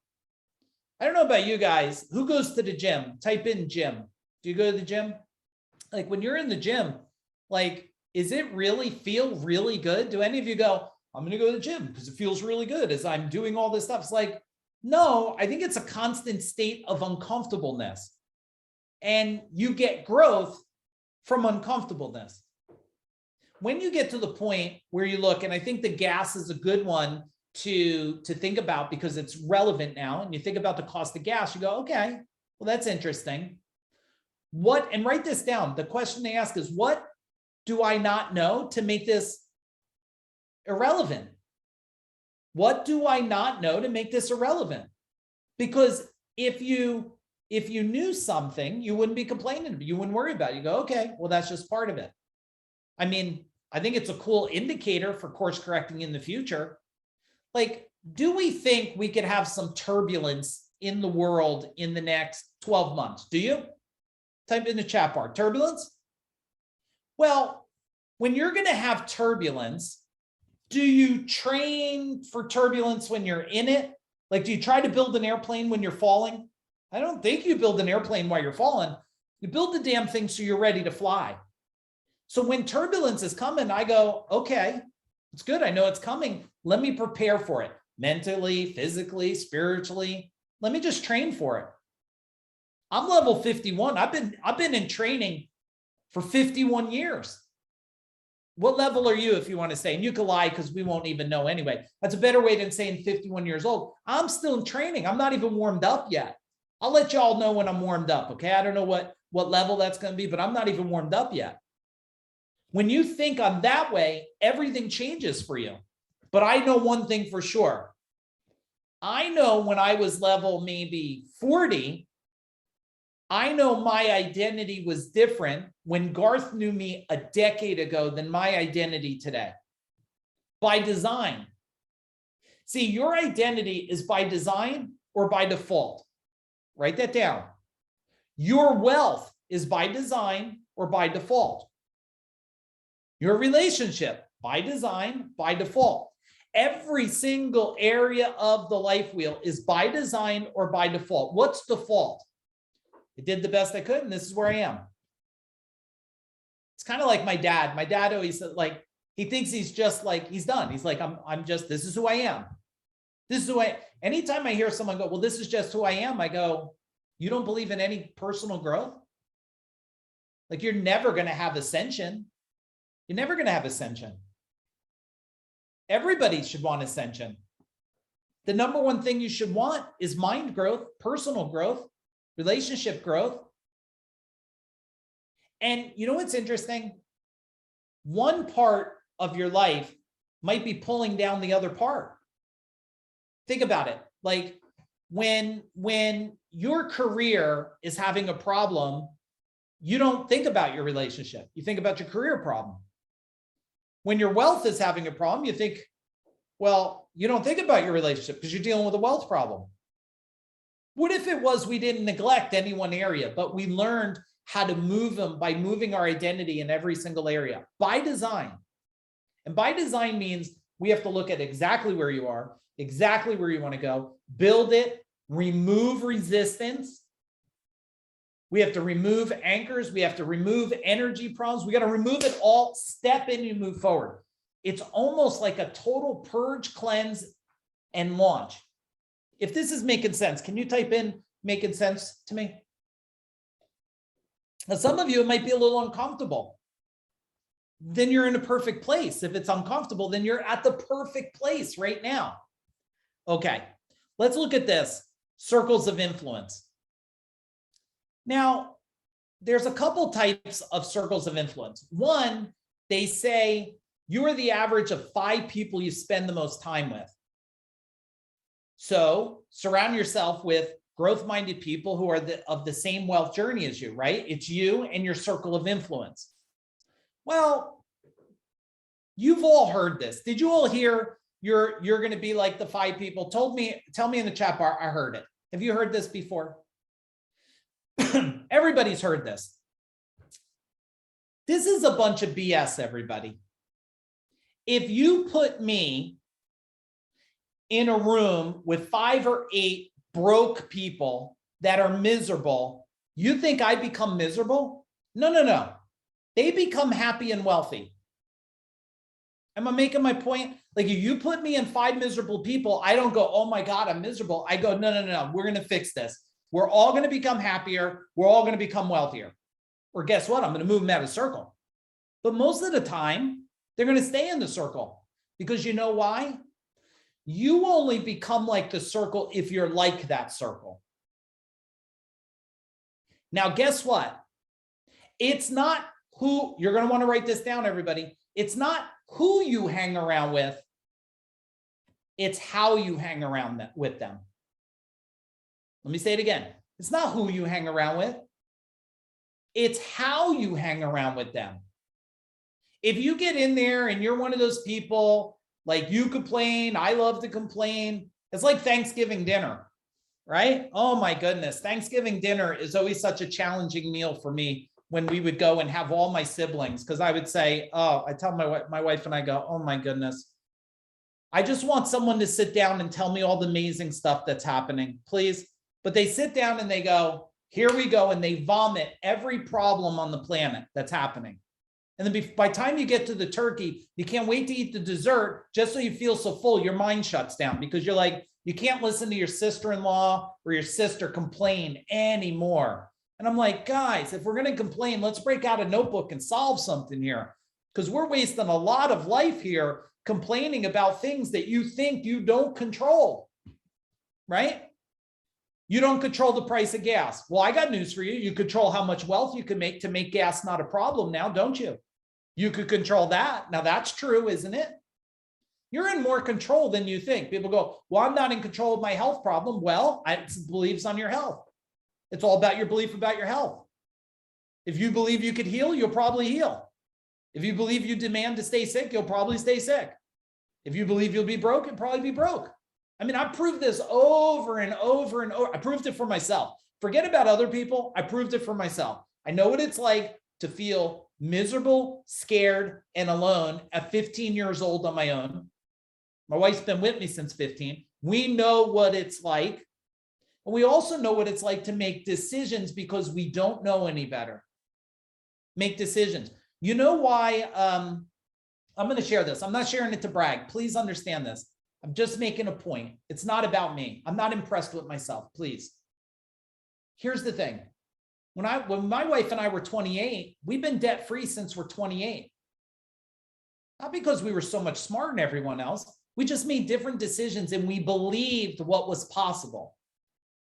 I don't know about you guys. Who goes to the gym? Type in gym. Do you go to the gym? Like, when you're in the gym, like, is it really feel really good? Do any of you go, I'm going to go to the gym because it feels really good as I'm doing all this stuff? It's like, no, I think it's a constant state of uncomfortableness. And you get growth from uncomfortableness. When you get to the point where you look, and I think the gas is a good one to think about because it's relevant now, and you think about the cost of gas, you go, okay, well, that's interesting. What, and write this down. The question they ask is, what do I not know to make this irrelevant? What do I not know to make this irrelevant? Because if you knew something, you wouldn't be complaining. You wouldn't worry about it. You go, okay, well, that's just part of it. I mean, I think it's a cool indicator for course correcting in the future. Like, do we think we could have some turbulence in the world in the next 12 months? Do you? Type in the chat bar, turbulence. Well, when you're going to have turbulence, do you train for turbulence when you're in it? Like, do you try to build an airplane when you're falling? I don't think you build an airplane while you're falling. You build the damn thing so you're ready to fly. So when turbulence is coming, I go, okay, it's good. I know it's coming. Let me prepare for it mentally, physically, spiritually. Let me just train for it. I'm level 51. I've been in training for 51 years. What level are you, if you want to say? And you can lie because we won't even know anyway. That's a better way than saying 51 years old. I'm still in training. I'm not even warmed up yet. I'll let y'all know when I'm warmed up, okay? I don't know what level that's going to be, but I'm not even warmed up yet. When you think on that way, everything changes for you. But I know one thing for sure. I know when I was level maybe 40, I know my identity was different when Garth knew me a decade ago than my identity today. By design. See, your identity is by design or by default. Write that down. Your wealth is by design or by default? Your relationship, by design, by default. Every single area of the life wheel is by design or by default. What's default? I did the best I could, and this is where I am. It's kind of like my dad. My dad always said, like, he thinks he's just like, he's done. He's like, I'm just, this is who I am. This is who anytime I hear someone go, well, this is just who I am, I go, you don't believe in any personal growth? Like, you're never going to have ascension. You're never going to have ascension. Everybody should want ascension. The number one thing you should want is mind growth, personal growth, relationship growth. And you know what's interesting? One part of your life might be pulling down the other part. Think about it. Like when your career is having a problem, you don't think about your relationship. You think about your career problem. When your wealth is having a problem, you think, well, you don't think about your relationship because you're dealing with a wealth problem. What if it was we didn't neglect any one area, but we learned how to move them by moving our identity in every single area by design? And by design means we have to look at exactly where you are, exactly where you want to go, build it, remove resistance. We have to remove anchors. We have to remove energy problems. We got to remove it all, step in and move forward. It's almost like a total purge, cleanse, and launch. If this is making sense, can you type in making sense to me? Now, some of you, it might be a little uncomfortable. Then you're in a perfect place. If it's uncomfortable, then you're at the perfect place right now. Okay, let's look at this. Circles of influence. Now, there's a couple types of circles of influence. One, they say you are the average of 5 people you spend the most time with. So surround yourself with growth-minded people who are of the same wealth journey as you, right? It's you and your circle of influence. Well, you've all heard this. Did you all hear you're going to be like the 5 people? Tell me in the chat bar, I heard it. Have you heard this before? Everybody's heard this. This is a bunch of BS, everybody. If you put me in a room with 5 or 8 broke people that are miserable, you think I become miserable? No. They become happy and wealthy. Am I making my point? Like, if you put me in 5 miserable people, I don't go, oh my God, I'm miserable. I go, no, we're going to fix this. We're all going to become happier. We're all going to become wealthier. Or guess what? I'm going to move them out of the circle. But most of the time, they're going to stay in the circle. Because you know why? You only become like the circle if you're like that circle. Now, guess what? It's not who, you're going to want to write this down, everybody. It's not who you hang around with. It's how you hang around with them. Let me say it again. It's not who you hang around with. It's how you hang around with them. If you get in there and you're one of those people, like you complain, I love to complain. It's like Thanksgiving dinner, right? Oh my goodness. Thanksgiving dinner is always such a challenging meal for me when we would go and have all my siblings. Because I would say, oh, I tell my wife and I go, oh my goodness. I just want someone to sit down and tell me all the amazing stuff that's happening, please. But they sit down and they go, here we go. And they vomit every problem on the planet that's happening. And then by the time you get to the turkey, you can't wait to eat the dessert just so you feel so full. Your mind shuts down because you're like, you can't listen to your sister-in-law or your sister complain anymore. And I'm like, guys, if we're going to complain, let's break out a notebook and solve something here, because we're wasting a lot of life here complaining about things that you think you don't control, right? You don't control the price of gas. Well, I got news for you. You control how much wealth you can make to make gas not a problem now, don't you? You could control that. Now that's true, isn't it? You're in more control than you think. People go, well, I'm not in control of my health problem. Well, it's beliefs on your health. It's all about your belief about your health. If you believe you could heal, you'll probably heal. If you believe you demand to stay sick, you'll probably stay sick. If you believe you'll be broke, you'll probably be broke. I mean, I've proved this over and over. I proved it for myself. Forget about other people. I proved it for myself. I know what it's like to feel miserable, scared, and alone at 15 years old on my own. My wife's been with me since 15. We know what it's like. And we also know what it's like to make decisions because we don't know any better. Make decisions. You know why? I'm going to share this. I'm not sharing it to brag. Please understand this. I'm just making a point. It's not about me. I'm not impressed with myself. Please. Here's the thing. When my wife and I were 28, we've been debt free since we're 28. Not because we were so much smarter than everyone else. We just made different decisions and we believed what was possible.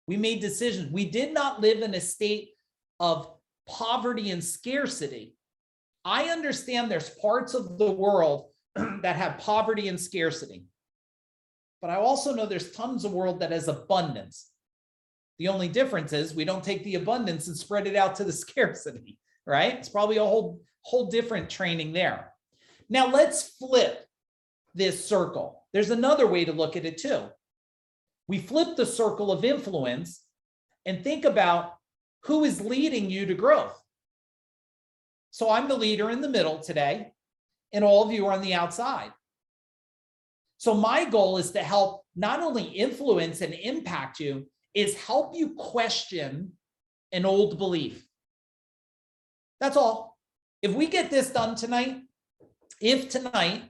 We made decisions. We did not live in a state of poverty and scarcity. I understand there's parts of the world that have poverty and scarcity, but I also know there's tons of world that has abundance. The only difference is we don't take the abundance and spread it out to the scarcity, right? It's probably a whole different training there. Now let's flip this circle. There's another way to look at it too. We flip the circle of influence and think about who is leading you to growth. So I'm the leader in the middle today, and all of you are on the outside. So my goal is to help not only influence and impact you, is help you question an old belief. That's all. If we get this done tonight, if tonight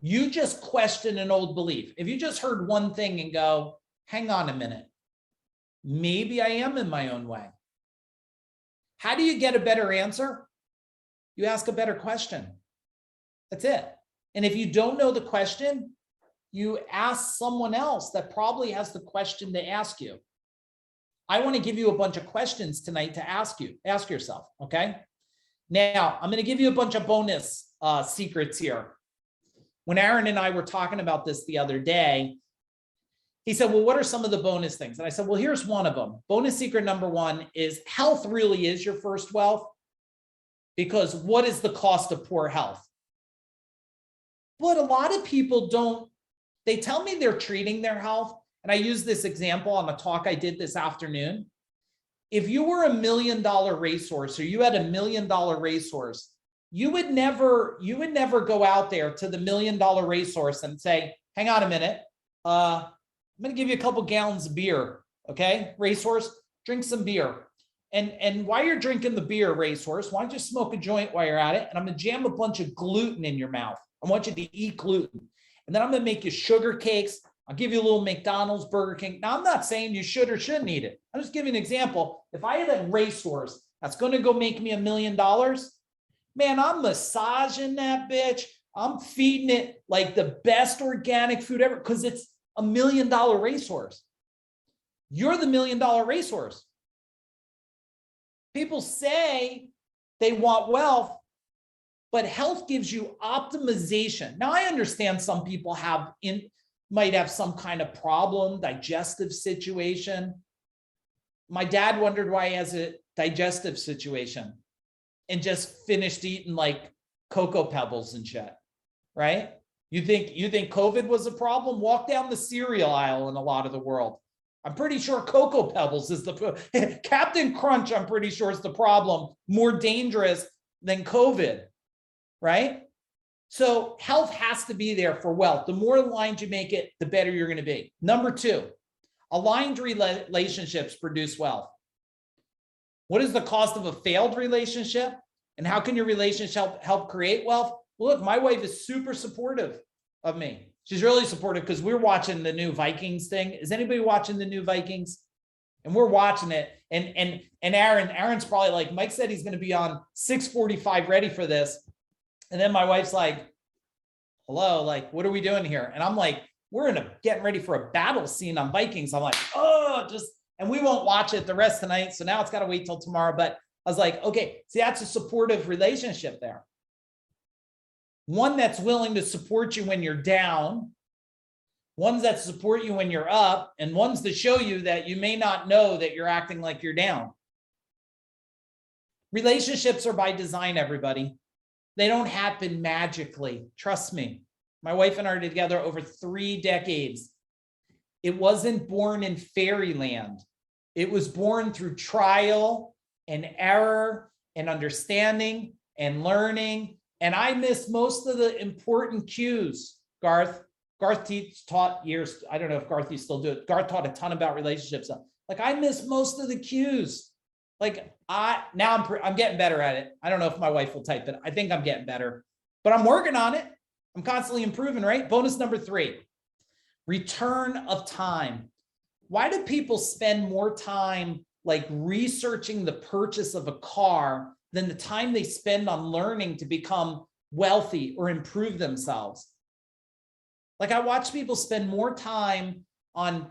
you just question an old belief, if you just heard one thing and go, hang on a minute, maybe I am in my own way. How do you get a better answer? You ask a better question. That's it. And if you don't know the question, you ask someone else that probably has the question to ask you. I want to give you a bunch of questions tonight to ask yourself, okay? Now, I'm going to give you a bunch of bonus secrets here. When Aaron and I were talking about this the other day, he said, well, what are some of the bonus things? And I said, well, here's one of them. Bonus secret number one is health really is your first wealth, because what is the cost of poor health? But a lot of people don't, they tell me they're treating their health. And I use this example on a talk I did this afternoon. If you were $1 million racehorse, or you had $1 million racehorse, you would never go out there to the $1 million racehorse and say, hang on a minute, I'm going to give you a couple gallons of beer. Okay, racehorse, drink some beer. And while you're drinking the beer, racehorse, why don't you smoke a joint while you're at it? And I'm going to jam a bunch of gluten in your mouth. I want you to eat gluten. And then I'm going to make you sugar cakes. I'll give you a little McDonald's, Burger King. Now, I'm not saying you should or shouldn't eat it. I'm just giving an example. If I had a racehorse that's going to go make me $1 million, man, I'm massaging that bitch. I'm feeding it like the best organic food ever because it's $1 million racehorse. You're the $1 million racehorse. People say they want wealth, but health gives you optimization. Now, I understand some people might have some kind of problem, digestive situation. My dad wondered why he has a digestive situation and just finished eating like Cocoa Pebbles and shit, right? You think COVID was a problem? Walk down the cereal aisle in a lot of the world. I'm pretty sure Cocoa Pebbles is Captain Crunch, I'm pretty sure is the problem, more dangerous than COVID, right? So health has to be there for wealth. The more aligned you make it, the better you're going to be. Number two, aligned relationships produce wealth. What is the cost of a failed relationship? And how can your relationship help create wealth? Well, look, my wife is super supportive of me. She's really supportive because we're watching the new Vikings thing. Is anybody watching the new Vikings? And we're watching it. And Aaron's probably like, Mike said he's going to be on 6:45 ready for this. And then my wife's like, hello, like, what are we doing here? And I'm like, we're getting ready for a battle scene on Vikings. I'm like, and we won't watch it the rest of the night. So now it's got to wait till tomorrow. But I was like, okay, see, that's a supportive relationship there. One that's willing to support you when you're down, ones that support you when you're up, and ones that show you that you may not know that you're acting like you're down. Relationships are by design, everybody. They don't happen magically. Trust me. My wife and I are together over 3 decades. It wasn't born in fairyland. It was born through trial and error and understanding and learning. And I missed most of the important cues. Garth taught years. I don't know if Garth, you still do it. Garth taught a ton about relationships. Like I missed most of the cues. Like I'm getting better at it. I don't know if my wife will type it. I think I'm getting better, but I'm working on it. I'm constantly improving, right? Bonus number 3, return of time. Why do people spend more time like researching the purchase of a car than the time they spend on learning to become wealthy or improve themselves? Like I watch people spend more time on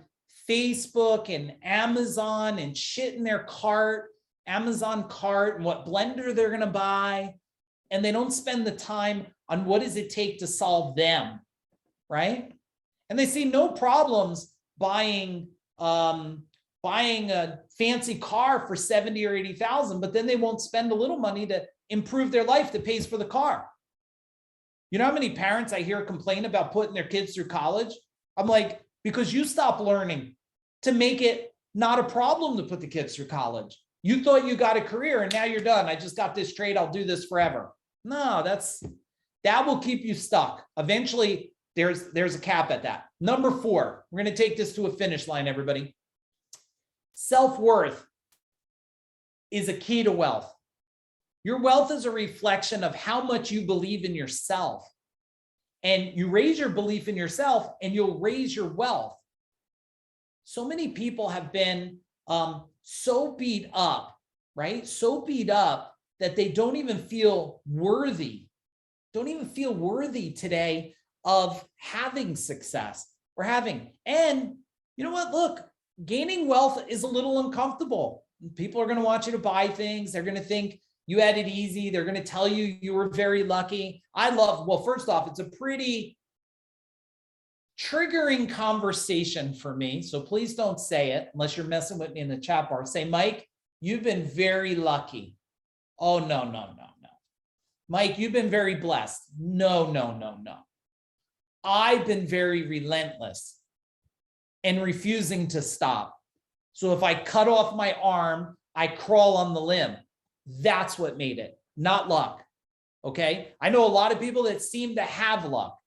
Facebook and Amazon and shit in their cart, Amazon cart, and what blender they're going to buy. And they don't spend the time on what does it take to solve them, right? And they see no problems buying a fancy car for 70 or 80,000, but then they won't spend a little money to improve their life that pays for the car. You know how many parents I hear complain about putting their kids through college? I'm like, because you stopped learning to make it not a problem to put the kids through college. You thought you got a career and now you're done. I just got this trade. I'll do this forever. No, that will keep you stuck. Eventually, there's a cap at that. Number 4, we're going to take this to a finish line, everybody. Self-worth is a key to wealth. Your wealth is a reflection of how much you believe in yourself. And you raise your belief in yourself and you'll raise your wealth. So many people have been so beat up, right? So beat up that they don't even feel worthy, today of having success or having. And you know what? Look, gaining wealth is a little uncomfortable. People are going to want you to buy things. They're going to think you had it easy. They're going to tell you you were very lucky. Well, first off, it's a pretty triggering conversation for me. So please don't say it unless you're messing with me in the chat bar. Say, Mike, you've been very lucky. Oh, no. Mike, you've been very blessed. No. I've been very relentless and refusing to stop. So if I cut off my arm, I crawl on the limb. That's what made it, not luck. Okay. I know a lot of people that seem to have luck.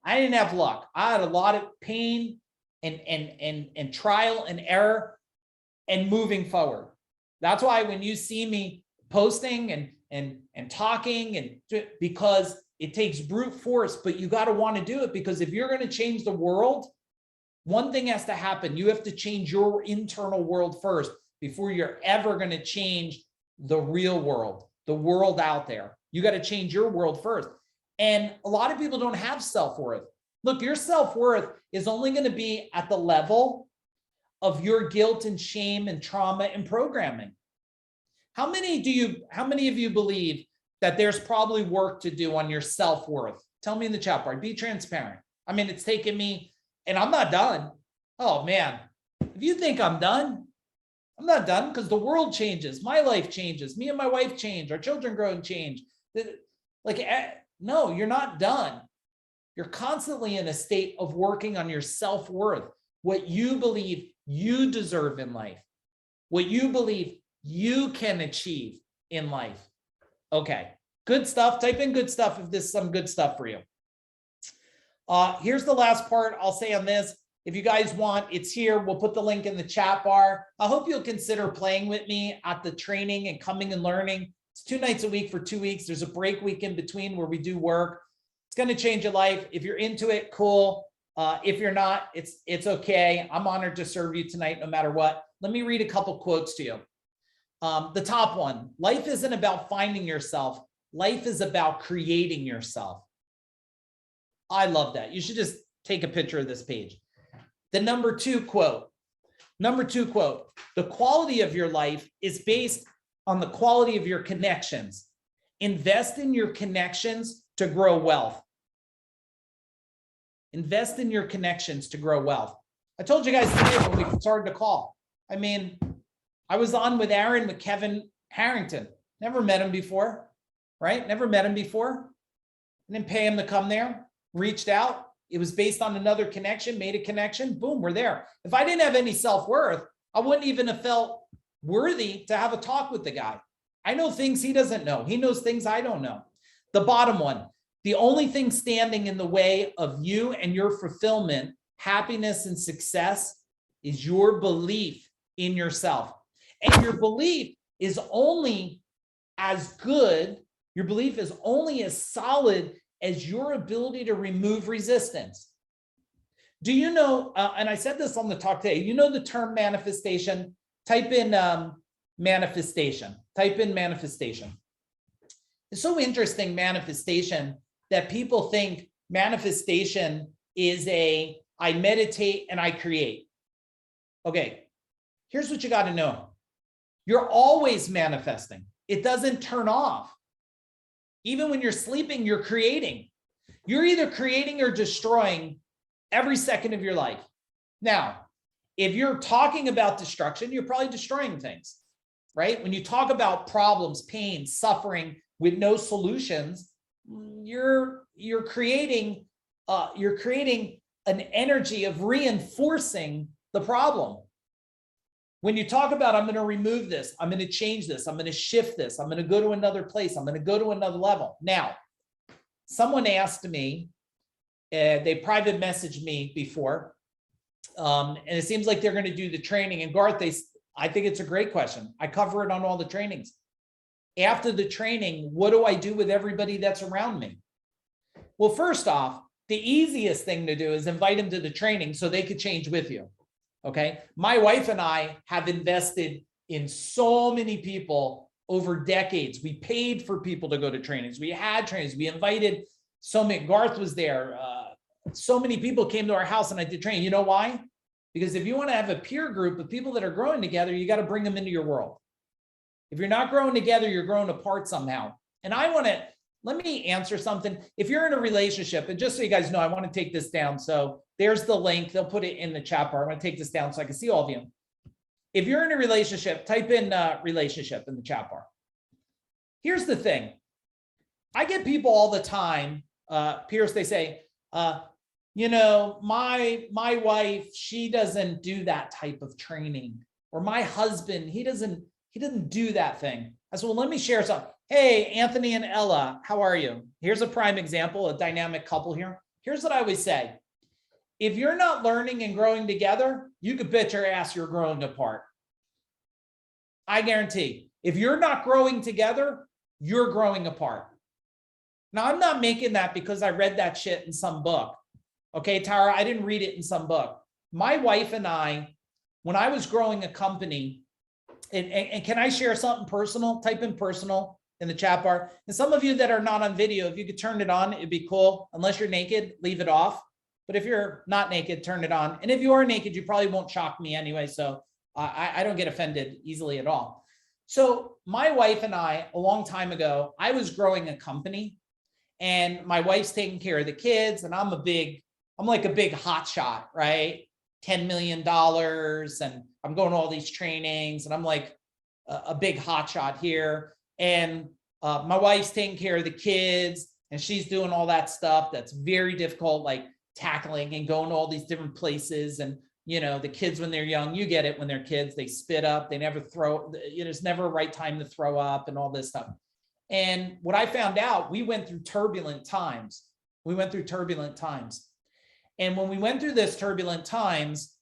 I didn't have luck. I had a lot of pain and trial and error and moving forward. That's why when you see me posting and talking, because it takes brute force, but you got to want to do it, because if you're going to change the world, one thing has to happen. You have to change your internal world first before you're ever going to change the real world, the world out there. You got to change your world first. And a lot of people don't have self-worth. Look, your self-worth is only going to be at the level of your guilt and shame and trauma and programming. How many of you believe that there's probably work to do on your self-worth? Tell me in the chat bar. Be transparent. I mean, it's taken me, and I'm not done. Oh man, if you think I'm done, I'm not done, because the world changes. My life changes. Me and my wife change. Our children grow and change. No, you're not done. You're constantly in a state of working on your self-worth, what you believe you deserve in life, what you believe you can achieve in life. Okay, good stuff. Type in good stuff if this is some good stuff for you. Here's the last part I'll say on this. If you guys want, it's here. We'll put the link in the chat bar. I hope you'll consider playing with me at the training and coming and learning. It's 2 nights a week for 2 weeks. There's a break week in between where we do work. It's going to change your life. If you're into it, cool. If you're not, it's okay. I'm honored to serve you tonight, no matter what. Let me read a couple quotes to you. The top one: life isn't about finding yourself. Life is about creating yourself. I love that. You should just take a picture of this page. The number 2 quote, the quality of your life is based on the quality of your connections. Invest in your connections to grow wealth. Invest in your connections to grow wealth. I told you guys today when we started the call. I mean, I was on with Aaron, with Kevin Harrington. Never met him before, right? Never met him before. I didn't pay him to come there. Reached out. It was based on another connection, made a connection. Boom, we're there. If I didn't have any self-worth, I wouldn't even have felt worthy to have a talk with the guy. I know things he doesn't know. He knows things I don't know. The bottom one, the only thing standing in the way of you and your fulfillment, happiness, and success is your belief in yourself. And your belief is only as good, your belief is only as solid as your ability to remove resistance. Do you know, and I said this on the talk today, you know the term manifestation? Type in manifestation. Type in manifestation. It's so interesting, manifestation, that people think manifestation is I meditate and I create. Okay, here's what you got to know. You're always manifesting. It doesn't turn off. Even when you're sleeping, you're creating. You're either creating or destroying every second of your life. Now, if you're talking about destruction, you're probably destroying things, right? When you talk about problems, pain, suffering with no solutions, you're creating an energy of reinforcing the problem. When you talk about, I'm going to remove this, I'm going to change this, I'm going to shift this, I'm going to go to another place, I'm going to go to another level. Now, someone asked me, they private messaged me before, and it seems like they're going to do the training. And Garth, I think it's a great question. I cover it on all the trainings. After the training, what do I do with everybody that's around me? Well, first off, the easiest thing to do is invite them to the training so they could change with you. Okay. My wife and I have invested in so many people over decades. We paid for people to go to trainings. We had trainings. We invited so many. Garth was there. So many people came to our house and I did training. You know why? Because if you want to have a peer group of people that are growing together, you got to bring them into your world. If you're not growing together, you're growing apart somehow. And let me answer something. If you're in a relationship, and just so you guys know, I want to take this down. So there's the link. They'll put it in the chat bar. I'm going to take this down so I can see all of you. If you're in a relationship, type in relationship in the chat bar. Here's the thing. I get people all the time, Pierce, they say, you know, my wife, she doesn't do that type of training. Or my husband, he doesn't do that thing. I said, well, let me share something. Hey, Anthony and Ella, how are you? Here's a prime example, a dynamic couple here. Here's what I always say. If you're not learning and growing together, you could bet your ass you're growing apart. I guarantee. If you're not growing together, you're growing apart. Now, I'm not making that because I read that shit in some book. Okay, Tara, I didn't read it in some book. My wife and I, when I was growing a company, and can I share something personal? Type in personal in the chat bar. And some of you that are not on video, if you could turn it on, it'd be cool. Unless you're naked, leave it off. But if you're not naked, turn it on. And if you are naked, you probably won't shock me anyway. So I don't get offended easily at all. So my wife and I, a long time ago, I was growing a company and my wife's taking care of the kids. And I'm like a big hot shot, right? $10 million. And I'm going to all these trainings and I'm like a big hot shot here. And my wife's taking care of the kids and she's doing all that stuff that's very difficult, like tackling and going to all these different places. And, you know, the kids, when they're young, you get it when they're kids, they spit up, they never throw, you know, it's never a right time to throw up and all this stuff. And what I found out, we went through turbulent times. And when we went through this turbulent times,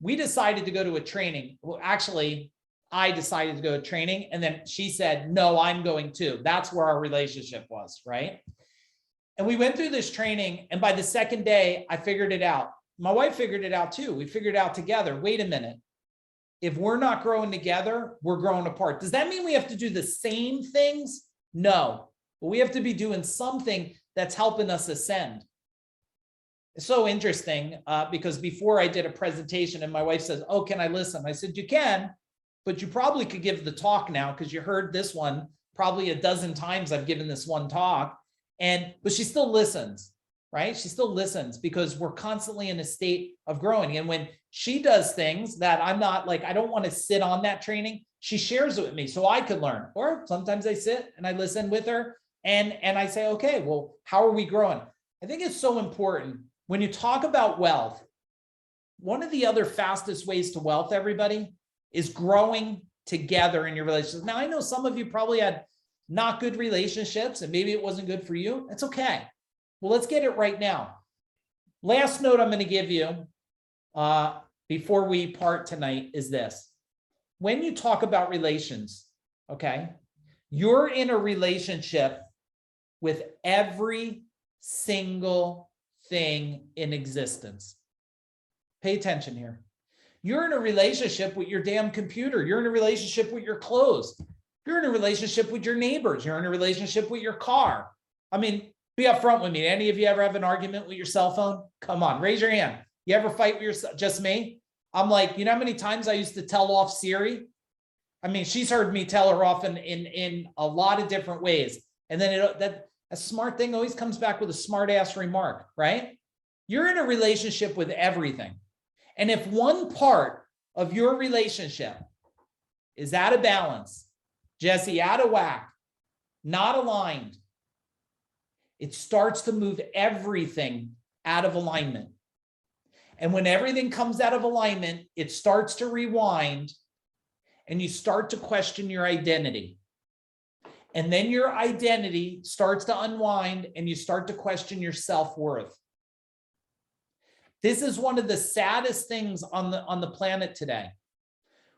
we decided to go to a training. Well, actually, I decided to go to training. And then she said, no, I'm going too. That's where our relationship was, right? And we went through this training. And by the second day, I figured it out. My wife figured it out too. We figured it out together. Wait a minute. If we're not growing together, we're growing apart. Does that mean we have to do the same things? No, but we have to be doing something that's helping us ascend. It's so interesting because before I did a presentation and my wife says, oh, can I listen? I said, you can, but you probably could give the talk now because you heard this one probably a dozen times. I've given this one talk but she still listens, right? She still listens because we're constantly in a state of growing. And when she does things that I'm not like, I don't want to sit on that training, she shares it with me so I could learn. Or sometimes I sit and I listen with her and I say, okay, well, how are we growing? I think it's so important. When you talk about wealth, one of the other fastest ways to wealth, everybody, is growing together in your relationships. Now, I know some of you probably had not good relationships and maybe it wasn't good for you. It's okay. Well, let's get it right now. Last note I'm going to give you before we part tonight is this. When you talk about relations, okay, you're in a relationship with every single thing in existence. Pay attention here. You're in a relationship with your damn computer. You're in a relationship with your clothes. You're in a relationship with your neighbors. You're in a relationship with your car. I mean, be upfront with me. Any of you ever have an argument with your cell phone? Come on, raise your hand. You ever fight with your, just me? I'm like, you know how many times I used to tell off Siri? I mean, she's heard me tell her off in a lot of different ways. And then a smart thing always comes back with a smart ass remark, right? You're in a relationship with everything. And if one part of your relationship is out of balance, Jesse, out of whack, not aligned, it starts to move everything out of alignment. And when everything comes out of alignment, it starts to rewind and you start to question your identity. And then your identity starts to unwind and you start to question your self-worth. This is one of the saddest things on the planet today.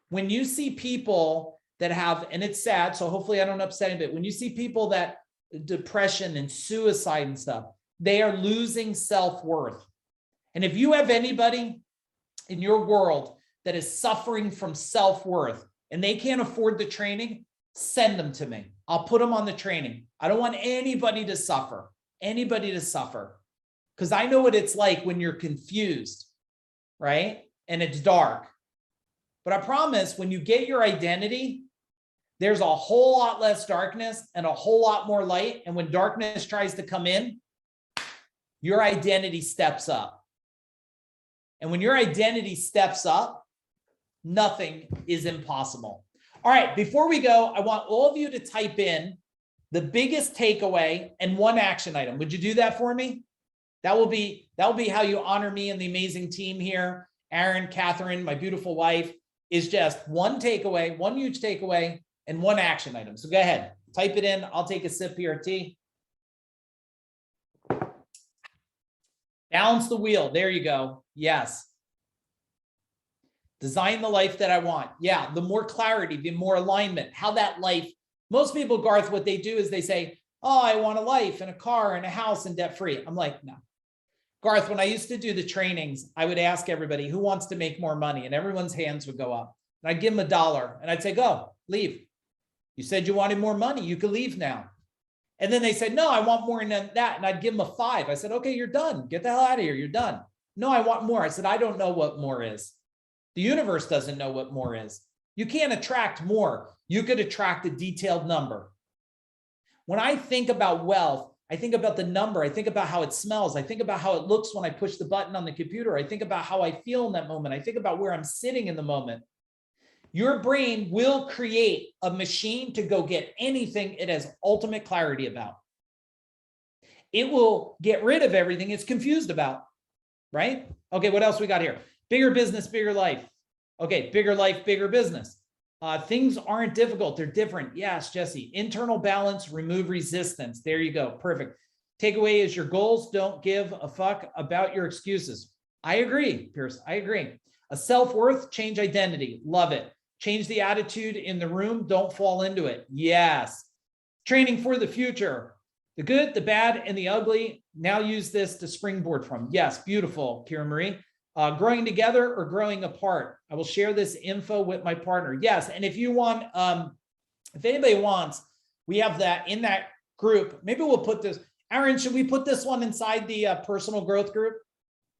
When you see people that have, and it's sad, so hopefully I don't upset anybody. When you see people that depression and suicide and stuff, they are losing self-worth. And if you have anybody in your world that is suffering from self-worth and they can't afford the training, send them to me. I'll put them on the training. I don't want anybody to suffer, because I know what it's like when you're confused, right? And it's dark. But I promise when you get your identity, there's a whole lot less darkness and a whole lot more light. And when darkness tries to come in, your identity steps up. And when your identity steps up, nothing is impossible. All right, before we go, I want all of you to type in the biggest takeaway and one action item. Would you do that for me? That will be how you honor me and the amazing team here. Aaron, Catherine, my beautiful wife, is just one takeaway, one huge takeaway, and one action item. So go ahead, type it in. I'll take a sip here of tea. Balance the wheel. There you go. Yes. Design the life that I want. Yeah, the more clarity, the more alignment, how that life, most people, Garth, what they do is they say, oh, I want a life and a car and a house and debt free. I'm like, no. Garth, when I used to do the trainings, I would ask everybody who wants to make more money and everyone's hands would go up. And I'd give them $1 and I'd say, go, leave. You said you wanted more money. You could leave now. And then they said, no, I want more than that. And I'd give them a $5. I said, okay, you're done. Get the hell out of here. You're done. No, I want more. I said, I don't know what more is. The universe doesn't know what more is. You can't attract more. You could attract a detailed number. When I think about wealth, I think about the number. I think about how it smells. I think about how it looks when I push the button on the computer. I think about how I feel in that moment. I think about where I'm sitting in the moment. Your brain will create a machine to go get anything it has ultimate clarity about. It will get rid of everything it's confused about, right? Okay, what else we got here? Bigger business, bigger life. Okay, bigger life, bigger business. Things aren't difficult. They're different. Yes, Jesse. Internal balance, remove resistance. There you go. Perfect. Takeaway is your goals. Don't give a fuck about your excuses. I agree, Pierce. I agree. A self-worth, change identity. Love it. Change the attitude in the room. Don't fall into it. Yes. Training for the future. The good, the bad, and the ugly. Now use this to springboard from. Yes, beautiful, Kira Marie. Growing together or growing apart. I will share this info with my partner. Yes, and if you want, if anybody wants, we have that in that group. Maybe we'll put this. Aaron, should we put this one inside the personal growth group?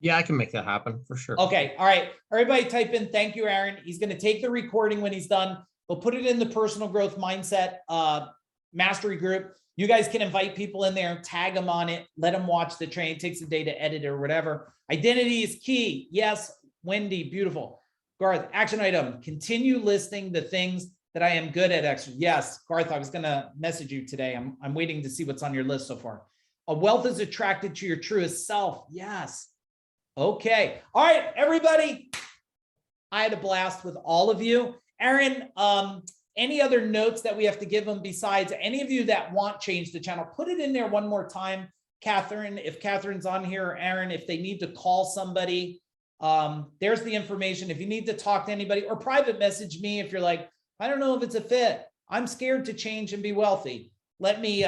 Yeah, I can make that happen for sure. Okay, all right. Everybody type in, thank you, Aaron. He's going to take the recording when he's done. We'll put it in the personal growth mindset mastery group. You guys can invite people in there, tag them on it, let them watch the training. It takes a day to edit or whatever. Identity is key. Yes, Wendy, beautiful. Garth, action item, continue listing the things that I am good at. Yes, Garth, I was going to message you today. I'm waiting to see what's on your list so far. A wealth is attracted to your truest self. Yes. Okay. All right, everybody. I had a blast with all of you. Aaron, any other notes that we have to give them besides any of you that want change the channel, put it in there one more time. Catherine, if Catherine's on here, or Aaron, if they need to call somebody, there's the information. If you need to talk to anybody or private message me, if you're like, I don't know if it's a fit, I'm scared to change and be wealthy. Let me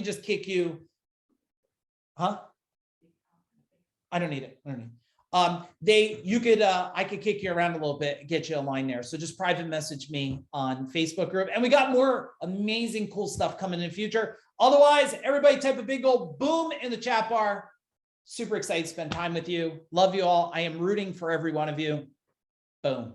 just kick you. Huh? I don't need it. I don't need it. I could kick you around a little bit, get you a line there. So just private message me on Facebook group. And we got more amazing, cool stuff coming in the future. Otherwise, everybody type a big old boom in the chat bar. Super excited to spend time with you. Love you all. I am rooting for every one of you. Boom.